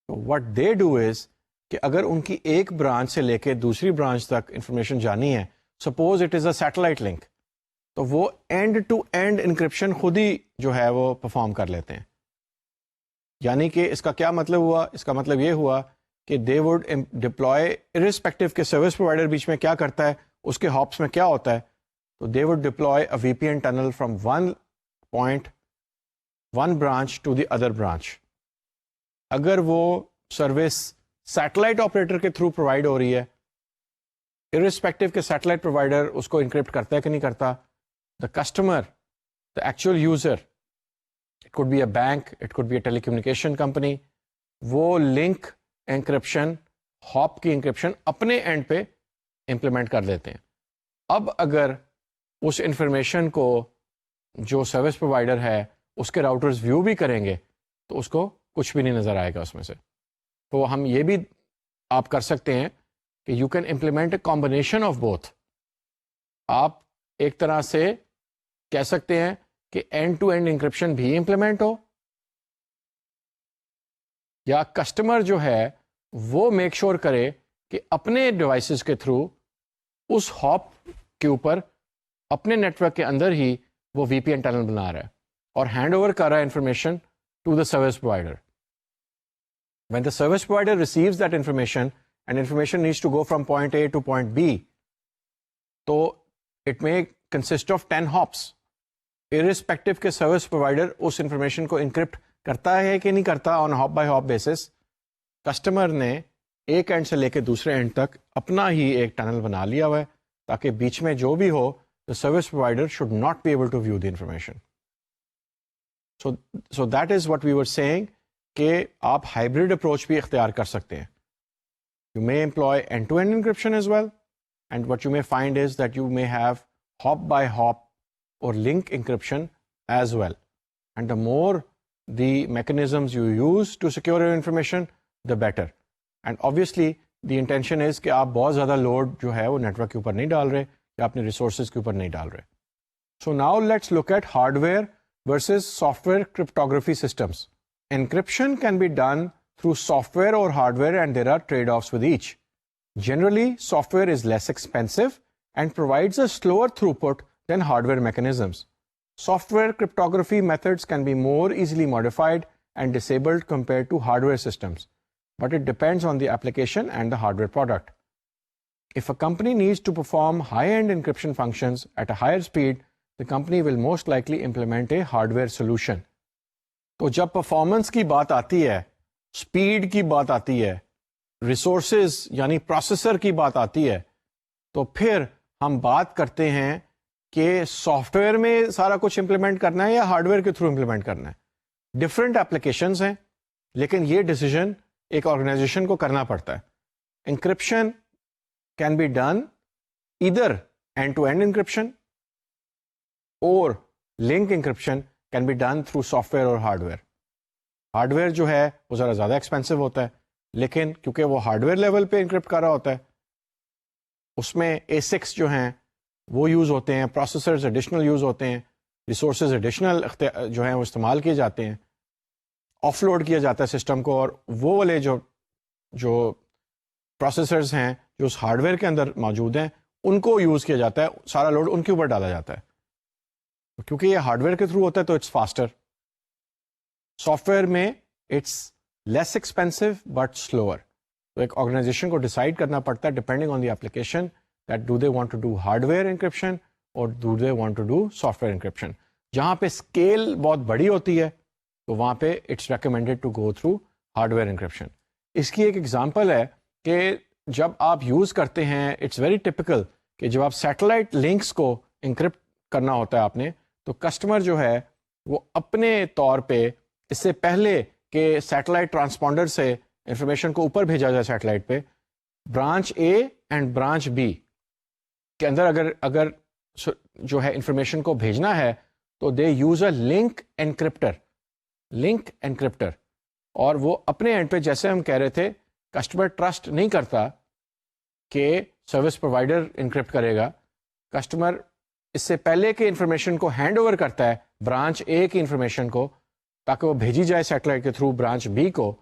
تو what they do is کہ اگر ان کی ایک برانچ سے لے کے دوسری برانچ تک انفارمیشن جانی ہے، suppose it is a satellite link, تو وہ اینڈ ٹو اینڈ انکرپشن خود ہی جو ہے وہ پرفارم کر لیتے ہیں. یعنی کہ اس کا کیا مطلب ہوا؟ اس کا مطلب یہ ہوا کہ دے وڈ ڈپلوائے ارسپیکٹو کہ سروس پرووائڈر بیچ میں کیا کرتا ہے، اس کے ہاپس میں کیا ہوتا ہے، تو they would deploy a V P N tunnel from one point, one branch to the other branch. اگر وہ سروس سیٹلائٹ آپریٹر کے تھرو پرووائڈ ہو رہی ہے، ارسپیکٹو کہ سیٹلائٹ پرووائڈر اس کو انکرپٹ کرتا ہے کہ نہیں کرتا، the customer, the actual user could be a bank, it could be a telecommunication company, وہ لنک انکرپشن ہاپ کی انکرپشن اپنے اینڈ پہ امپلیمنٹ کر دیتے ہیں. اب اگر اس انفارمیشن کو جو سروس پرووائڈر ہے اس کے راؤٹرز ویو بھی کریں گے تو اس کو کچھ بھی نہیں نظر آئے گا اس میں سے. تو ہم یہ بھی آپ کر سکتے ہیں کہ you can implement a combination of both. آپ ایک طرح سے کہہ سکتے ہیں کہ اینڈ ٹو اینڈ انکرپشن بھی امپلیمنٹ ہو, یا کسٹمر جو ہے وہ میک شور کرے کہ اپنے ڈیوائسز کے تھرو اس ہاپ کے اوپر اپنے نیٹ ورک کے اندر ہی وہ وی پی این ٹنل بنا رہا ہے اور ہینڈ اوور کر رہا ہے information to the service provider. When the service provider receives that information and information needs to go from point A to point B, تو it may consist of 10 hops, irrespective کہ سروس پرووائڈر اس انفارمیشن کو انکرپٹ کرتا ہے کہ نہیں کرتا on hop by hop basis. Customer نے ایک اینڈ سے لے کے دوسرے اینڈ تک اپنا ہی ایک ٹنل بنا لیا ہوا ہے تاکہ بیچ میں جو بھی ہو the service provider should not be able to view the information. So that is what we were saying کہ آپ hybrid approach بھی اختیار کر سکتے ہیں. You may employ end-to-end encryption as well, and what you may find is that you may have hop by hop or link encryption as well. And the more the mechanisms you use to secure your information, the better. And obviously the intention is کہ آپ بہت زیادہ لوڈ جو ہے وہ نیٹورک کے اوپر نہیں ڈال رہے یا اپنے ریسورسز کے اوپر نہیں ڈال رہے. So now let's look at hardware versus software cryptography systems. Encryption can be done through software اور hardware and there are trade offs with each. Generally software is less expensive and provides a slower throughput than hardware mechanisms. Software cryptography methods can be more easily modified and disabled compared to hardware systems, but it depends on the application and the hardware product. If a company needs to perform high-end encryption functions at a higher speed, the company will most likely implement a hardware solution. تو جب پرفارمنس کی بات آتی ہے, اسپیڈ کی بات آتی ہے, ریسورسز یعنی پروسیسر کی بات آتی ہے, تو پھر ہم بات کرتے ہیں کہ سافٹ ویئر میں سارا کچھ امپلیمنٹ کرنا ہے یا ہارڈ ویئر کے تھرو امپلیمنٹ کرنا ہے. ڈفرینٹ اپلیکیشنز ہیں لیکن یہ ڈیسیجن ایک آرگنائزیشن کو کرنا پڑتا ہے. Encryption can be done either end-to-end encryption or link encryption can be done through software or hardware. Hardware جو ہے وہ ذرا زیادہ ایکسپینسو ہوتا ہے لیکن کیونکہ وہ ہارڈویئر لیول پہ انکرپٹ کر رہا ہوتا ہے, اس میں ASICs جو ہیں وہ یوز ہوتے ہیں, پروسیسرز ایڈیشنل یوز ہوتے ہیں, ریسورسز ایڈیشنل جو ہیں وہ استعمال کیے جاتے ہیں, آف لوڈ کیا جاتا ہے سسٹم کو, اور وہ والے جو پروسیسرز ہیں جو اس ہارڈ ویئر کے اندر موجود ہیں ان کو یوز کیا جاتا ہے, سارا لوڈ ان کے اوپر ڈالا جاتا ہے. کیونکہ یہ ہارڈ ویئر کے تھرو ہوتا ہے تو اٹس فاسٹر. سافٹ ویئر میں it's less expensive but slower. تو ایک آرگنائزیشن کو ڈیسائڈ کرنا پڑتا ہے depending on the application that do they want to do hardware encryption اور do they want to do software encryption. جہاں پہ اسکیل بہت بڑی ہوتی ہے تو وہاں پہ it's recommended to go through hardware encryption. اس کی ایک ایگزامپل ہے کہ جب آپ یوز کرتے ہیں, اٹس ویری ٹپیکل کہ جب آپ سیٹلائٹ لنکس کو انکرپٹ کرنا ہوتا ہے آپ نے, تو کسٹمر جو ہے وہ اپنے طور پہ اس سے پہلے کہ سیٹلائٹ ٹرانسپونڈر سے انفارمیشن کو اوپر بھیجا جائے سیٹلائٹ پہ, branch A and branch B کے اندر اگر جو ہے انفارمیشن کو بھیجنا ہے تو دے یوز اے لنک انکرپٹر. اور وہ اپنے اینڈ پہ جیسے ہم کہہ رہے تھے کسٹمر ٹرسٹ نہیں کرتا کہ سروس پرووائڈر انکرپٹ کرے گا. کسٹمر اس سے پہلے کہ انفارمیشن کو ہینڈ اوور کرتا ہے برانچ اے کی انفارمیشن کو تاکہ وہ بھیجی جائے سیٹلائٹ کے تھرو برانچ بی کو,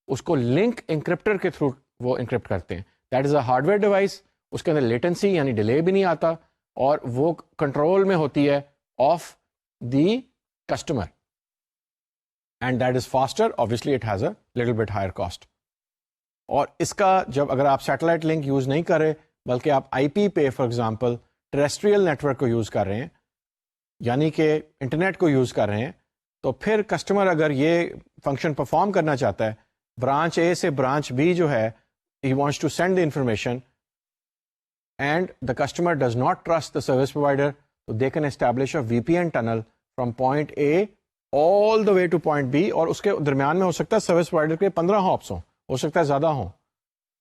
اس کو لنک انکرپٹر کے تھرو وہ انکرپٹ کرتے ہیں. That is a hardware device, اس کے اندر لیٹنسی یعنی ڈیلے بھی نہیں آتا اور وہ کنٹرول میں ہوتی ہے of the customer, and that is faster. obviously it has a little bit higher cost. اور اس کا جب اگر آپ سیٹلائٹ لنک یوز نہیں کر رہے بلکہ آپ آئی پی پہ فار ایگزامپل ٹریسٹریل نیٹورک کو یوز کر رہے ہیں یعنی کہ انٹرنیٹ کو یوز کر رہے ہیں, تو پھر کسٹمر اگر یہ فنکشن پرفارم کرنا چاہتا ہے, برانچ اے سے برانچ بی جو ہے he wants to send the information and the customer does not trust the service provider, تو they can establish a V P N tunnel from point A all the way to point B, اور اس کے درمیان میں ہو سکتا ہے سروس پرووائڈر کے 15 ہاپس ہو سکتا ہے زیادہ ہوں.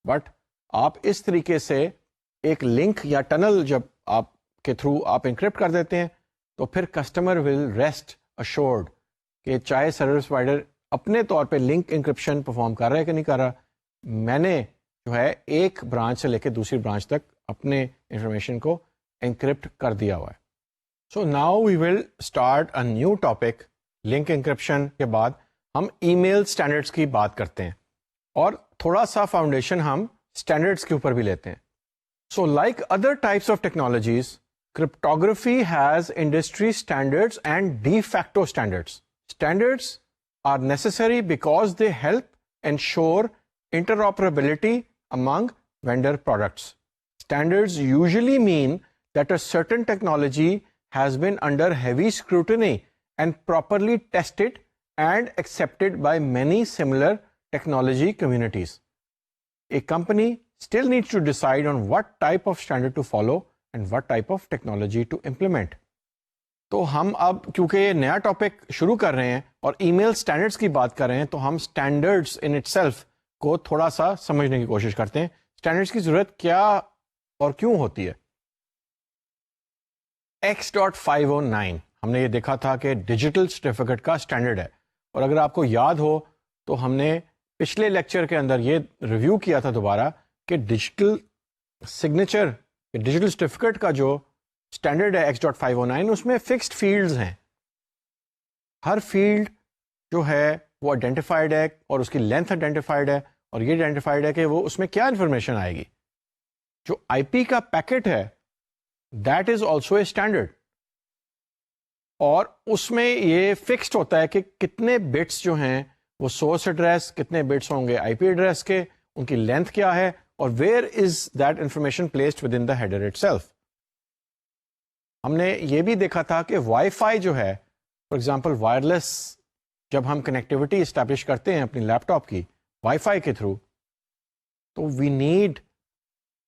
بٹ آپ اس طریقے سے ایک لنک یا ٹنل جب آپ کے تھرو آپ انکرپٹ کر دیتے ہیں تو پھر کسٹمر ول ریسٹ اشورڈ کہ چاہے سروس پرووائڈر اپنے طور پہ لنک انکرپشن پرفارم کر رہا ہے کہ نہیں کر رہا, میں نے جو ہے ایک برانچ سے لے کے دوسری برانچ تک اپنے انفارمیشن کو انکرپٹ کر دیا ہوا ہے. So now we will start a new topic. Link encryption کے بعد ہم ای میل اسٹینڈرڈس کی بات کرتے ہیں اور تھوڑا سا فاؤنڈیشن ہم اسٹینڈرڈس کے اوپر بھی لیتے ہیں. So like other types of technologies, cryptography has industry standards and de facto standards. Standards are necessary because they help ensure interoperability among vendor products. Standards usually mean that a certain technology has been under heavy scrutiny and properly tested and accepted by many similar technology communities. A company still needs to decide on what type of standard to follow and what type of technology to implement. تو ہم اب کیونکہ یہ نیا ٹاپک شروع کر رہے ہیں اور ای میل اسٹینڈرڈس کی بات کر رہے ہیں تو ہم اسٹینڈرڈس ان اٹ سیلف کو تھوڑا سا سمجھنے کی کوشش کرتے ہیں. اسٹینڈرڈس کی ضرورت کیا اور کیوں ہوتی ہے؟ X.509 ہم نے یہ دیکھا تھا کہ ڈیجیٹل سرٹیفکیٹ کا اسٹینڈرڈ ہے, اور اگر آپ کو یاد ہو تو ہم نے پچھلے لیکچر کے اندر یہ ریویو کیا تھا دوبارہ کہ ڈیجیٹل سگنیچر, ڈیجیٹل سرٹیفکیٹ کا جو اسٹینڈرڈ ہے X.509 اس میں فکسڈ فیلڈز ہیں. ہر فیلڈ جو ہے وہ آئیڈینٹیفائڈ ہے اور اس کی لینتھ آئیڈینٹیفائڈ ہے, اور یہ آئیڈینٹیفائڈ ہے کہ وہ اس میں کیا انفارمیشن آئے گی. جو آئی پی کا پیکٹ ہے that is also a standard, اور اس میں یہ فکسڈ ہوتا ہے کہ کتنے بٹس جو ہیں وہ سورس ایڈریس, کتنے بٹس ہوں گے آئی پی ایڈریس کے, ان کی لینتھ کیا ہے, اور where is that information placed with in the header it self. ہم نے یہ بھی دیکھا تھا کہ وائی فائی جو ہے فار ایگزامپل وائرلیس, جب ہم کنیکٹیوٹی اسٹیبلش کرتے ہیں اپنی لیپ ٹاپ کی وائی فائی کے تھرو, تو we need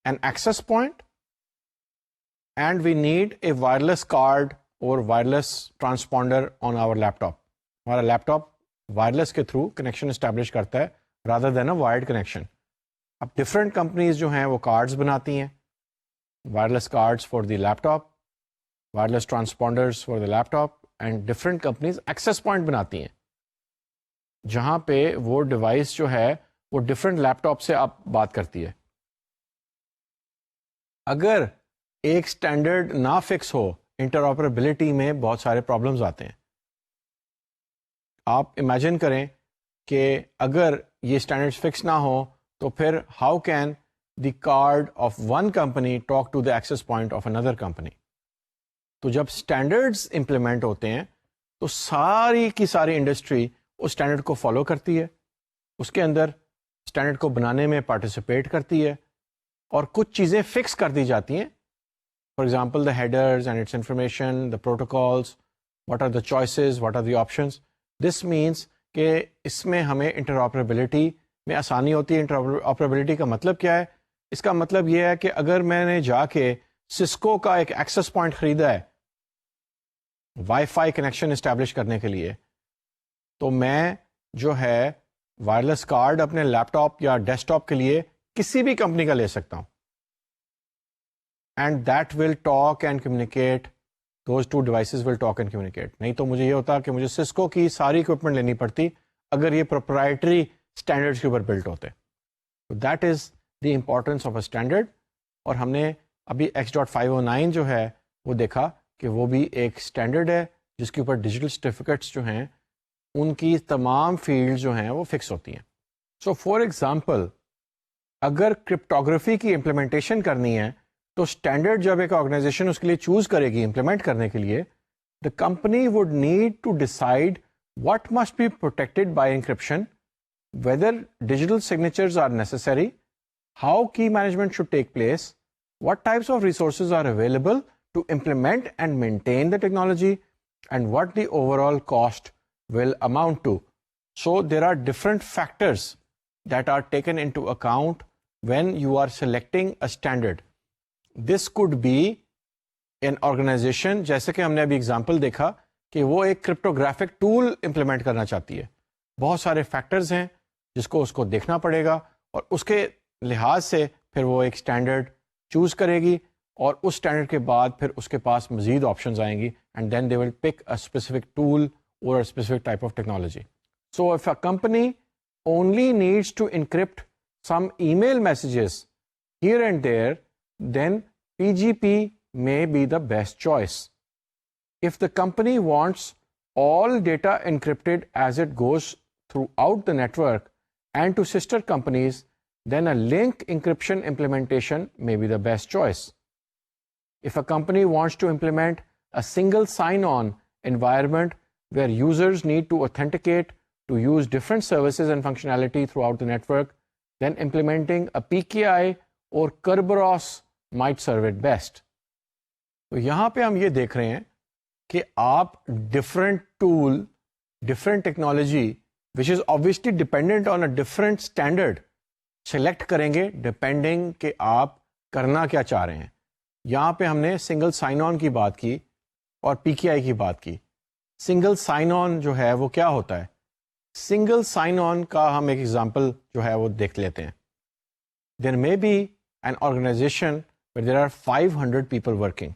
an access point and we need a wireless card اور wireless transponder on our laptop. ہمارا لیپ ٹاپ وائرلیس کے تھرو کنیکشن اسٹیبلش کرتا ہے rather than a wired connection. اب ڈفرینٹ کمپنیز جو ہیں وہ کارڈز بناتی ہیں, wireless cards for the laptop, wireless transponders for the laptop, and different companies access point بناتی ہیں جہاں پہ وہ ڈیوائس جو ہے وہ ڈفرینٹ لیپ ٹاپ سے آپ بات کرتی ہے. اگر ایک اسٹینڈرڈ نہ فکس ہو, انٹرآپریبلٹی میں بہت سارے پرابلمز آتے ہیں. آپ امیجن کریں کہ اگر یہ اسٹینڈرڈ فکس نہ ہو تو پھر how can the card of one company talk to the access point of another company. تو جب اسٹینڈرڈز امپلیمنٹ ہوتے ہیں تو ساری کی ساری انڈسٹری اس اسٹینڈرڈ کو فالو کرتی ہے, اس کے اندر اسٹینڈرڈ کو بنانے میں پارٹیسپیٹ کرتی ہے, اور کچھ چیزیں فکس کر دی جاتی ہیں. For example the headers and its information, the protocols, what are the choices, what are the options. This means کہ اس میں ہمیں انٹرآپریبلٹی میں آسانی ہوتی ہے. انٹرآپریبلٹی کا مطلب کیا ہے؟ اس کا مطلب یہ ہے کہ اگر میں نے جا کے سسکو کا ایک ایکسیس پوائنٹ خریدا ہے وائی فائی کنیکشن اسٹیبلش کرنے کے لیے, تو میں جو ہے وائرلیس کارڈ اپنے لیپ ٹاپ یا ڈیسک ٹاپ کے لیے کسی بھی کمپنی کا لے سکتا ہوں, and that will talk and communicate, those two devices will talk and communicate. نہیں تو مجھے یہ ہوتا کہ مجھے سسکو کی ساری اکوپمنٹ لینی پڑتی اگر یہ پروپرائٹری اسٹینڈرڈس کے اوپر بلٹ ہوتے. That is the importance of a standard. اور ہم نے ابھی X.509 جو ہے وہ دیکھا کہ وہ بھی ایک اسٹینڈرڈ ہے جس کے اوپر ڈیجیٹل سرٹیفکیٹس جو ہیں ان کی تمام فیلڈ جو ہیں وہ فکس ہوتی ہیں. سو فار ایگزامپل اگر کرپٹوگرافی کی امپلیمنٹیشن کرنی ہے تو اسٹینڈرڈ جب ایک آرگنائزیشن اس کے لیے چوز کرے گی امپلیمنٹ کرنے کے لیے, the company would need to decide what must be protected by encryption, whether digital signatures are necessary, how key management should take place, what types of resources are available to implement and maintain the technology, and what the overall cost will amount to. So there are different factors that are taken into account when you are selecting a standard. This could be an organization, جیسے کہ ہم نے ابھی example دیکھا کہ وہ ایک کرپٹوگرافک ٹول امپلیمنٹ کرنا چاہتی ہے. بہت سارے فیکٹرز ہیں جس کو اس کو دیکھنا پڑے گا اور اس کے لحاظ سے پھر وہ ایک اسٹینڈرڈ چوز کرے گی اور اس اسٹینڈرڈ کے بعد پھر اس کے پاس مزید آپشنز آئیں گی and then they will pick a specific tool اور a specific type of technology. So if a company only needs to encrypt some email messages here and there, then PGP may be the best choice. If the company wants all data encrypted as it goes throughout the network and to sister companies, then a link encryption implementation may be the best choice. If a company wants to implement a single sign-on environment where users need to authenticate to use different services and functionality throughout the network, then implementing a PKI or Kerberos might serve it best. تو یہاں پہ ہم یہ دیکھ رہے ہیں کہ آپ different tool, different technology which is obviously dependent on a different standard select کریں گے ڈپینڈنگ کہ آپ کرنا کیا چاہ رہے ہیں. یہاں پہ ہم نے سنگل سائن آن کی بات کی اور پی کی آئی کی بات کی. سنگل سائن آن جو ہے وہ کیا ہوتا ہے؟ سنگل سائن آن کا ہم ایک ایگزامپل جو ہے وہ دیکھ لیتے ہیں. There may be an organisation where there are 500 people working.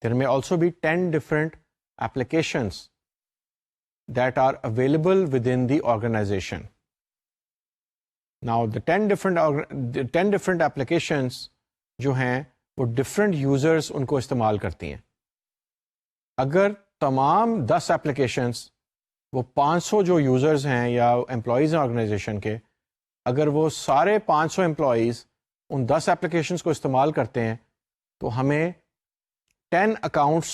There may also be 10 different applications that are available within the organization. Now the 10 different applications جو ہیں وہ different users ان کو استعمال کرتی ہیں. اگر تمام 10 applications وہ 500 جو یوزرز ہیں یا امپلائیز ہیں آرگنائزیشن کے، اگر وہ سارے 500 امپلائیز ان 10 اپلیکیشنز کو استعمال کرتے ہیں تو ہمیں 10 اکاؤنٹس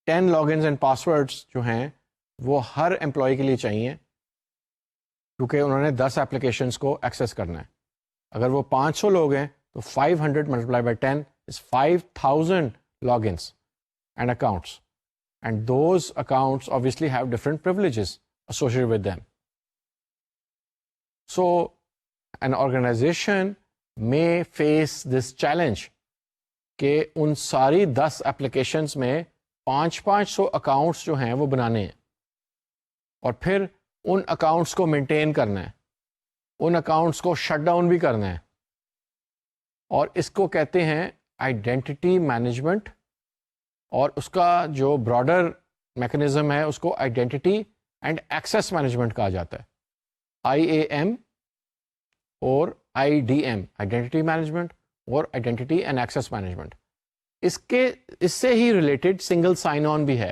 10 لاگ انز اینڈ پاسورڈس جو ہیں وہ ہر امپلائی کے لیے چاہیے کیونکہ انہوں نے 10 اپلیکیشنز کو ایکسیس کرنا ہے. اگر وہ 500 لوگ ہیں تو 500 multiply by 10 is 5000 logins and accounts. And those accounts obviously have different privileges associated with them. So an organization may face this challenge کہ ان ساری 10 applications میں 500 accounts جو ہیں وہ بنانے ہیں اور پھر ان accounts کو maintain کرنا ہے، ان accounts کو shut down بھی کرنا ہے. اور اس کو کہتے ہیں identity management، اور اس کا جو براڈر میکنزم ہے اس کو آئیڈینٹی اینڈ ایکسیس مینجمنٹ کہا جاتا ہے. IAM اور IDM، آئیڈینٹی مینجمنٹ اور آئیڈینٹی اینڈ ایکسیس مینجمنٹ. اس سے ہی ریلیٹڈ سنگل سائن آن بھی ہے.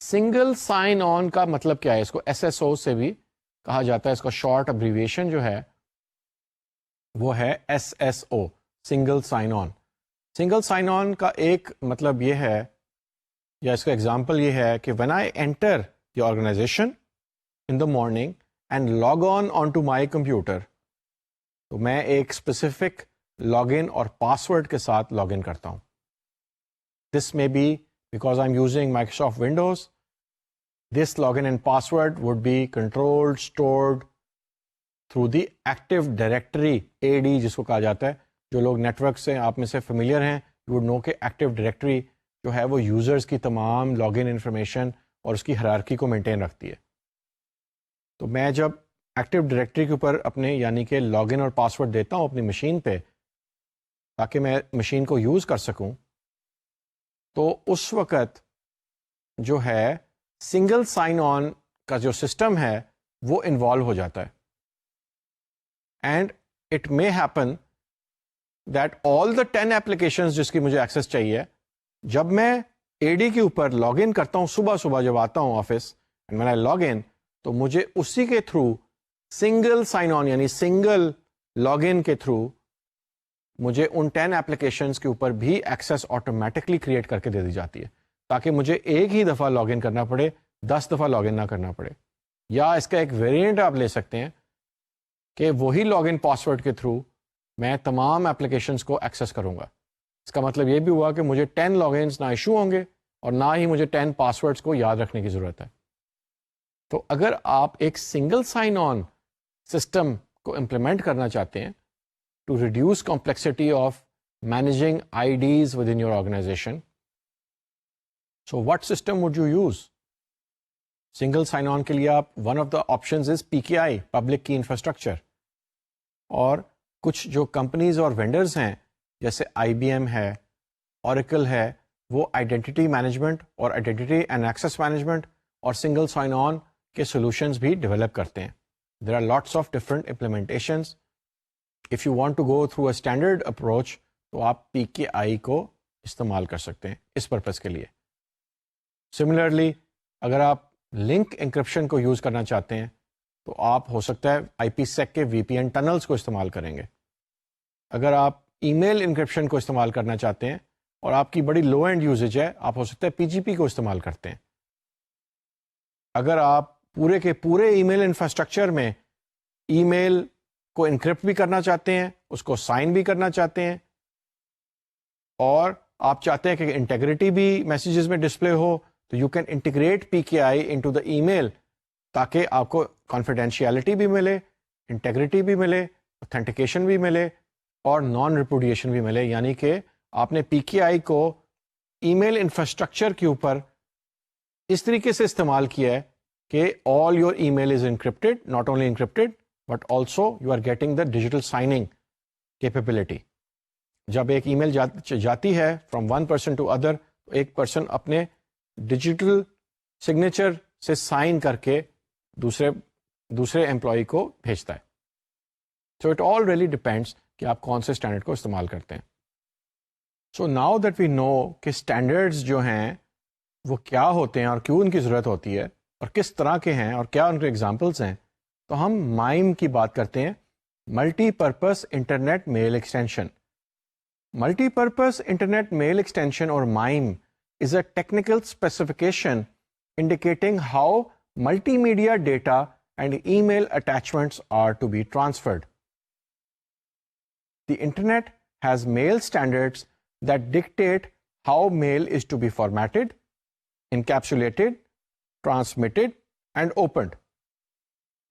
سنگل سائن آن کا مطلب کیا ہے؟ اس کو SSO سے بھی کہا جاتا ہے. اس کا شارٹ ابریویشن جو ہے وہ ہے SSO، single sign on. Single sign on کا ایک مطلب یہ ہے یا اس کا ایگزامپل یہ ہے کہ when I enter the organization in the morning and log on to my computer، تو میں ایک اسپیسیفک لاگ ان اور پاسورڈ کے ساتھ لاگ ان کرتا ہوں. This may be because I'm using Microsoft Windows. This login and password would be controlled, stored through the Active Directory AD جس کو کہا جاتا ہے. جو لوگ نیٹ ورک سے آپ میں سے فیملیئر ہیں یو وڈ نو کہ ایکٹیو ڈائریکٹری جو ہے وہ یوزرز کی تمام لاگ ان انفارمیشن اور اس کی ہرارکی کو مینٹین رکھتی ہے. تو میں جب ایکٹیو ڈائریکٹری کے اوپر اپنے یعنی کہ لاگ ان اور پاسورڈ دیتا ہوں اپنی مشین پہ تاکہ میں مشین کو یوز کر سکوں، تو اس وقت جو ہے سنگل سائن آن کا جو سسٹم ہے وہ انوالو ہو جاتا ہے. And it may happen that all the 10 applications جس کی مجھے ایکسیس چاہیے، جب میں AD کے اوپر لاگ ان کرتا ہوں صبح جب آتا ہوں office and when I log in، تو مجھے اسی کے تھرو سنگل سائن آن یعنی سنگل لاگ ان کے تھرو مجھے ان 10 applications کے اوپر بھی ایکسیس آٹومیٹکلی کریٹ کر کے دے دی جاتی ہے تاکہ مجھے ایک ہی دفعہ لاگ ان کرنا پڑے، 10 دفعہ لاگ ان نہ کرنا پڑے. یا اس کا ایک ویریئنٹ آپ لے سکتے ہیں کہ وہی لاگ ان پاسورڈ کے تھرو میں تمام اپلیکیشنز کو ایکسیس کروں گا. اس کا مطلب یہ بھی ہوا کہ مجھے 10 لاگ انس نہ ایشو ہوں گے اور نہ ہی مجھے 10 پاسورڈز کو یاد رکھنے کی ضرورت ہے. تو اگر آپ ایک سنگل سائن آن سسٹم کو امپلیمنٹ کرنا چاہتے ہیں to reduce complexity of managing IDs within your organization, so what system would you use? Single sign on کے لیے آپ one of the options is PKI، public key infrastructure. اور کچھ جو کمپنیز اور وینڈرز ہیں جیسے IBM ہے، اوریکل ہے، وہ آئیڈینٹی مینجمنٹ اور آئیڈینٹی اینڈ ایکسیس مینجمنٹ اور سنگل سائن آن کے سولوشنز بھی ڈیولپ کرتے ہیں. There are lots of different implementations. If you want to go through a standard approach تو آپ PKI کو استعمال کر سکتے ہیں اس پرپز کے لیے. سملرلی اگر آپ لنک انکرپشن کو یوز کرنا چاہتے ہیں تو آپ ہو سکتا ہے IPsec کے VPN ٹنلز کو استعمال کریں گے. اگر آپ ای میل انکرپشن کو استعمال کرنا چاہتے ہیں اور آپ کی بڑی لو اینڈ یوزیج ہے، آپ ہو سکتا ہے PGP کو استعمال کرتے ہیں. اگر آپ پورے کے پورے ای میل انفراسٹرکچر میں ای میل کو انکرپٹ بھی کرنا چاہتے ہیں، اس کو سائن بھی کرنا چاہتے ہیں، اور آپ چاہتے ہیں کہ انٹیگریٹی بھی میسیجز میں ڈسپلے ہو، تو you can integrate PKI into the email تاکہ آپ کو کانفیڈینشیلٹی بھی ملے، انٹیگریٹی بھی ملے، اوتھینٹیکیشن بھی ملے اور نان ریپوڈیشن بھی ملے. یعنی کہ آپ نے PKI کو ای میل انفراسٹرکچر کے اوپر اس طریقے سے استعمال کیا ہے کہ all your email is encrypted, not only encrypted but also you are getting the digital signing capability. جب ایک ای میل جاتی ہے from one person to other, تو ایک پرسن اپنے ڈیجیٹل سگنیچر سے سائن کر کے دوسرے امپلائی کو بھیجتا ہے. So it all really depends کہ آپ کون سے اسٹینڈرڈ کو استعمال کرتے ہیں. سو ناؤ دیٹ وی نو کہ اسٹینڈرڈز جو ہیں وہ کیا ہوتے ہیں اور کیوں ان کی ضرورت ہوتی ہے اور کس طرح کے ہیں اور کیا ان کے ایگزامپلس ہیں، تو ہم MIME کی بات کرتے ہیں، ملٹی پرپز انٹرنیٹ میل ایکسٹینشن. ملٹی پرپز انٹرنیٹ میل ایکسٹینشن اور MIME is a technical specification indicating how multimedia data and email attachments are to be transferred. The Internet has mail standards that dictate how mail is to be formatted, encapsulated, transmitted, and opened.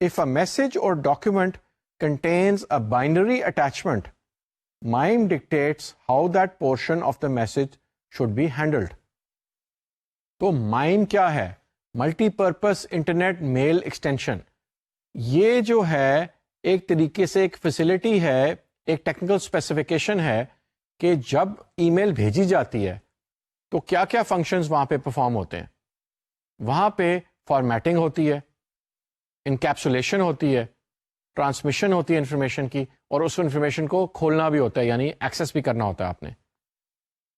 If a message or document contains a binary attachment, MIME dictates how that portion of the message should be handled. تو MIME کیا ہے؟ ملٹی پرپز انٹرنیٹ میل ایکسٹینشن. یہ جو ہے ایک طریقے سے ایک فیسلٹی ہے، ایک ٹیکنیکل اسپیسیفیکیشن ہے کہ جب ای میل بھیجی جاتی ہے تو کیا کیا فنکشنز وہاں پہ پرفارم ہوتے ہیں. وہاں پہ فارمیٹنگ ہوتی ہے، انکیپسولیشن ہوتی ہے، ٹرانسمیشن ہوتی ہے انفارمیشن کی، اور اس انفارمیشن کو کھولنا بھی ہوتا ہے، یعنی ایکسیس بھی کرنا ہوتا ہے آپ نے.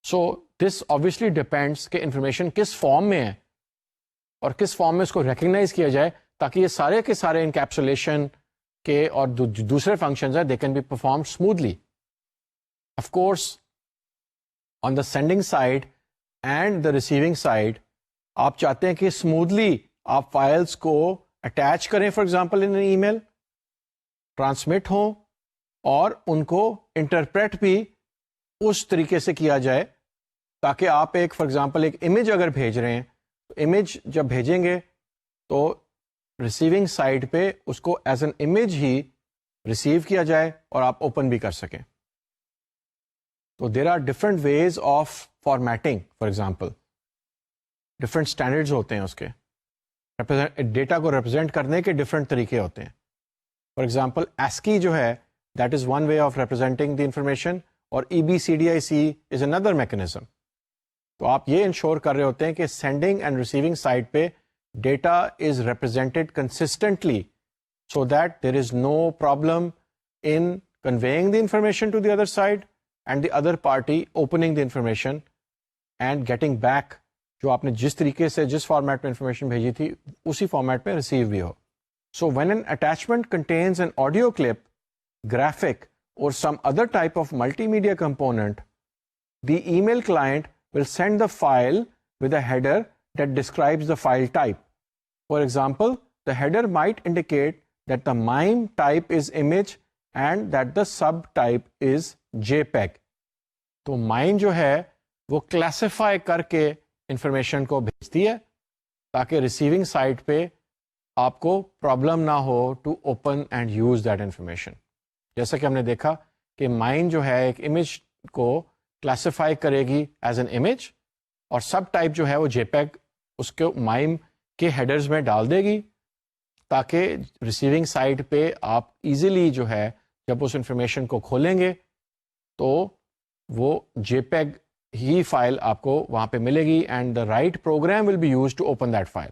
سو دس آبویسلی ڈپینڈس کہ انفارمیشن کس فارم میں ہے اور کس فارم میں اس کو ریکگنائز کیا جائے تاکہ یہ سارے کے سارے انکیپسولیشن کے اور دوسرے فنکشنز ہیں they can be perform smoothly. Of course on the sending side and the receiving side آپ چاہتے ہیں کہ اسموتھلی آپ فائلس کو اٹیچ کریں، for example in email, transmit ہوں اور ان کو انٹرپریٹ بھی اس طریقے سے کیا جائے تاکہ آپ ایک فار ایگزامپل ایک امیج اگر بھیج رہے ہیں تو امیج جب بھیجیں گے تو ریسیونگ سائڈ پہ اس کو ایز این امیج ہی ریسیو کیا جائے اور آپ اوپن بھی کر سکیں. تو there are different ways of formatting, for example different standards ہوتے ہیں اس کے، ڈیٹا کو ریپرزینٹ کرنے کے ڈفرنٹ طریقے ہوتے ہیں. فار ایگزامپل ASCII جو ہے that is one way of representing the information, اور EBCDIC از اندر میکنزم. تو آپ یہ انشور کر رہے ہوتے ہیں کہ سینڈنگ اینڈ ریسیونگ سائڈ پہ data is represented consistently so that there is no problem in conveying the information to the other side and the other party opening the information and getting back جو آپ نے جس طریقے سے جس فارمیٹ میں انفارمیشن بھیجی تھی اسی فارمیٹ میں ریسیو بھی ہو. So when an attachment contains an audio clip, graphic, or some other type of multimedia component, the email client will send the file with a header that describes the file type. For example, the header might indicate that the MIME type is image and that the subtype is JPEG. تو MIME جو ہے وہ کلاسیفائی کر کے انفارمیشن کو بھیجتی ہے تاکہ ریسیونگ سائٹ پہ آپ کو پرابلم نہ ہو to open and use that information. جیسا کہ ہم نے دیکھا کہ MIME جو ہے ایک امیج کو کلاسیفائی کرے گی ایز این امیج اور سب ٹائپ جو ہے وہ جے پیگ اس کے مائم کے ہیڈرز میں ڈال دے گی تاکہ ریسیونگ سائٹ پہ آپ ایزیلی جو ہے جب اس انفارمیشن کو کھولیں گے تو وہ جے پیگ ہی فائل آپ کو وہاں پہ ملے گی and the right program will be use to open that file.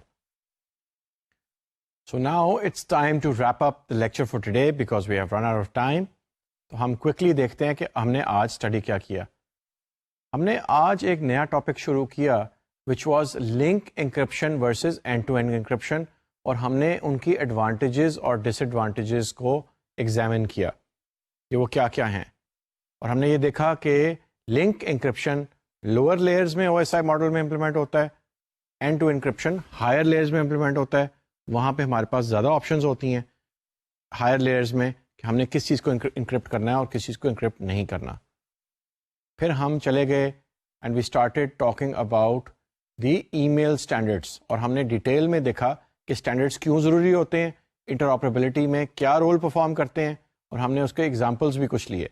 So now it's time to wrap up the lecture for today because we have run out of time. تو ہم کوئکلی دیکھتے ہیں کہ ہم نے آج اسٹڈی کیا کیا. ہم نے آج ایک نیا ٹاپک شروع کیا which was link encryption versus end-to-end encryption, اور ہم نے ان کی ایڈوانٹیجز اور ڈس ایڈوانٹیجز کو ایگزامن کیا کہ وہ کیا کیا ہیں. اور ہم نے یہ دیکھا کہ لنک انکرپشن لوور لیئرز میں او ایس آئی ماڈل میں امپلیمنٹ ہوتا ہے, end to encryption higher layers میں امپلیمنٹ ہوتا ہے. وہاں پہ ہمارے پاس زیادہ آپشنز ہوتی ہیں ہائر لیئرز میں کہ ہم نے کس چیز کو انکرپٹ کرنا ہے اور کس چیز کو انکرپٹ نہیں کرنا. پھر ہم چلے گئے and we started talking about the email standards, اور ہم نے ڈیٹیل میں دیکھا کہ اسٹینڈرڈس کیوں ضروری ہوتے ہیں, انٹرآپریبلٹی میں کیا رول پرفارم کرتے ہیں, اور ہم نے اس کے ایگزامپلس بھی کچھ لیے.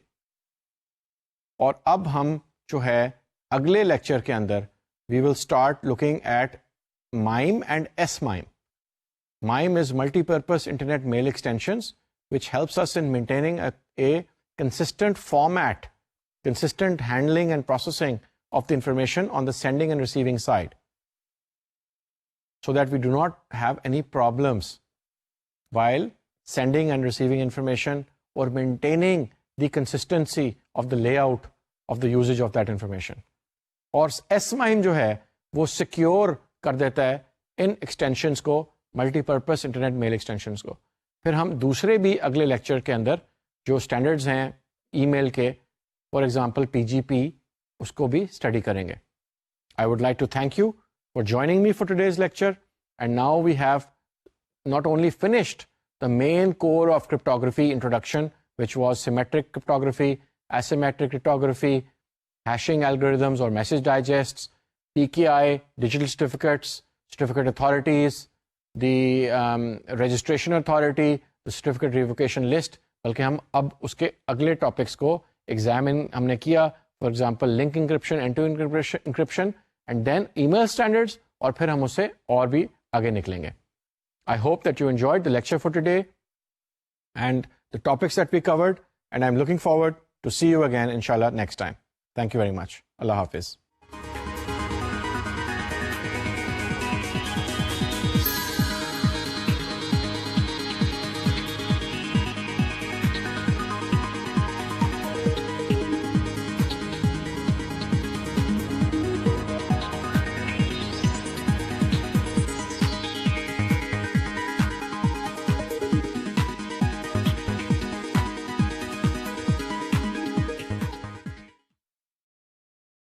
اور اب ہم جو ہے اگلے لیکچر کے اندر we will start looking at MIME and S MIME. MIME is multi-purpose internet mail extensions which helps us in maintaining a consistent format, consistent handling and processing of the information on the sending and receiving side so that we do not have any problems while sending and receiving information or maintaining the consistency of the layout of the usage of that information. اور S-MIME جو ہے وہ secure کر دیتا ہے ان extensions کو, ملٹی پرپز انٹرنیٹ میل ایکسٹینشنز کو. پھر ہم دوسرے بھی اگلے لیکچر کے اندر جو اسٹینڈرڈز ہیں ای میل کے, فار ایگزامپل پی جی پی, اس کو بھی اسٹڈی کریں گے. I would like to thank you for joining me for today's lecture, and now we have not only finished the main core of cryptography introduction, which was symmetric cryptography, asymmetric cryptography, hashing algorithms or message digests, PKI, digital certificates, certificate authorities, the registration authority, the certificate revocation list, بلکہ ہم اب اس کے اگلے ٹاپکس کو ایگزامن ہم نے کیا, for example link encryption, end to encryption, and then email standards, اور پھر ہم اس سے اور بھی آگے نکلیں گے. I hope that you enjoyed the lecture for today and the topics that we covered, and I'm looking forward to see you again inshallah next time. Thank you very much. Allah Hafiz.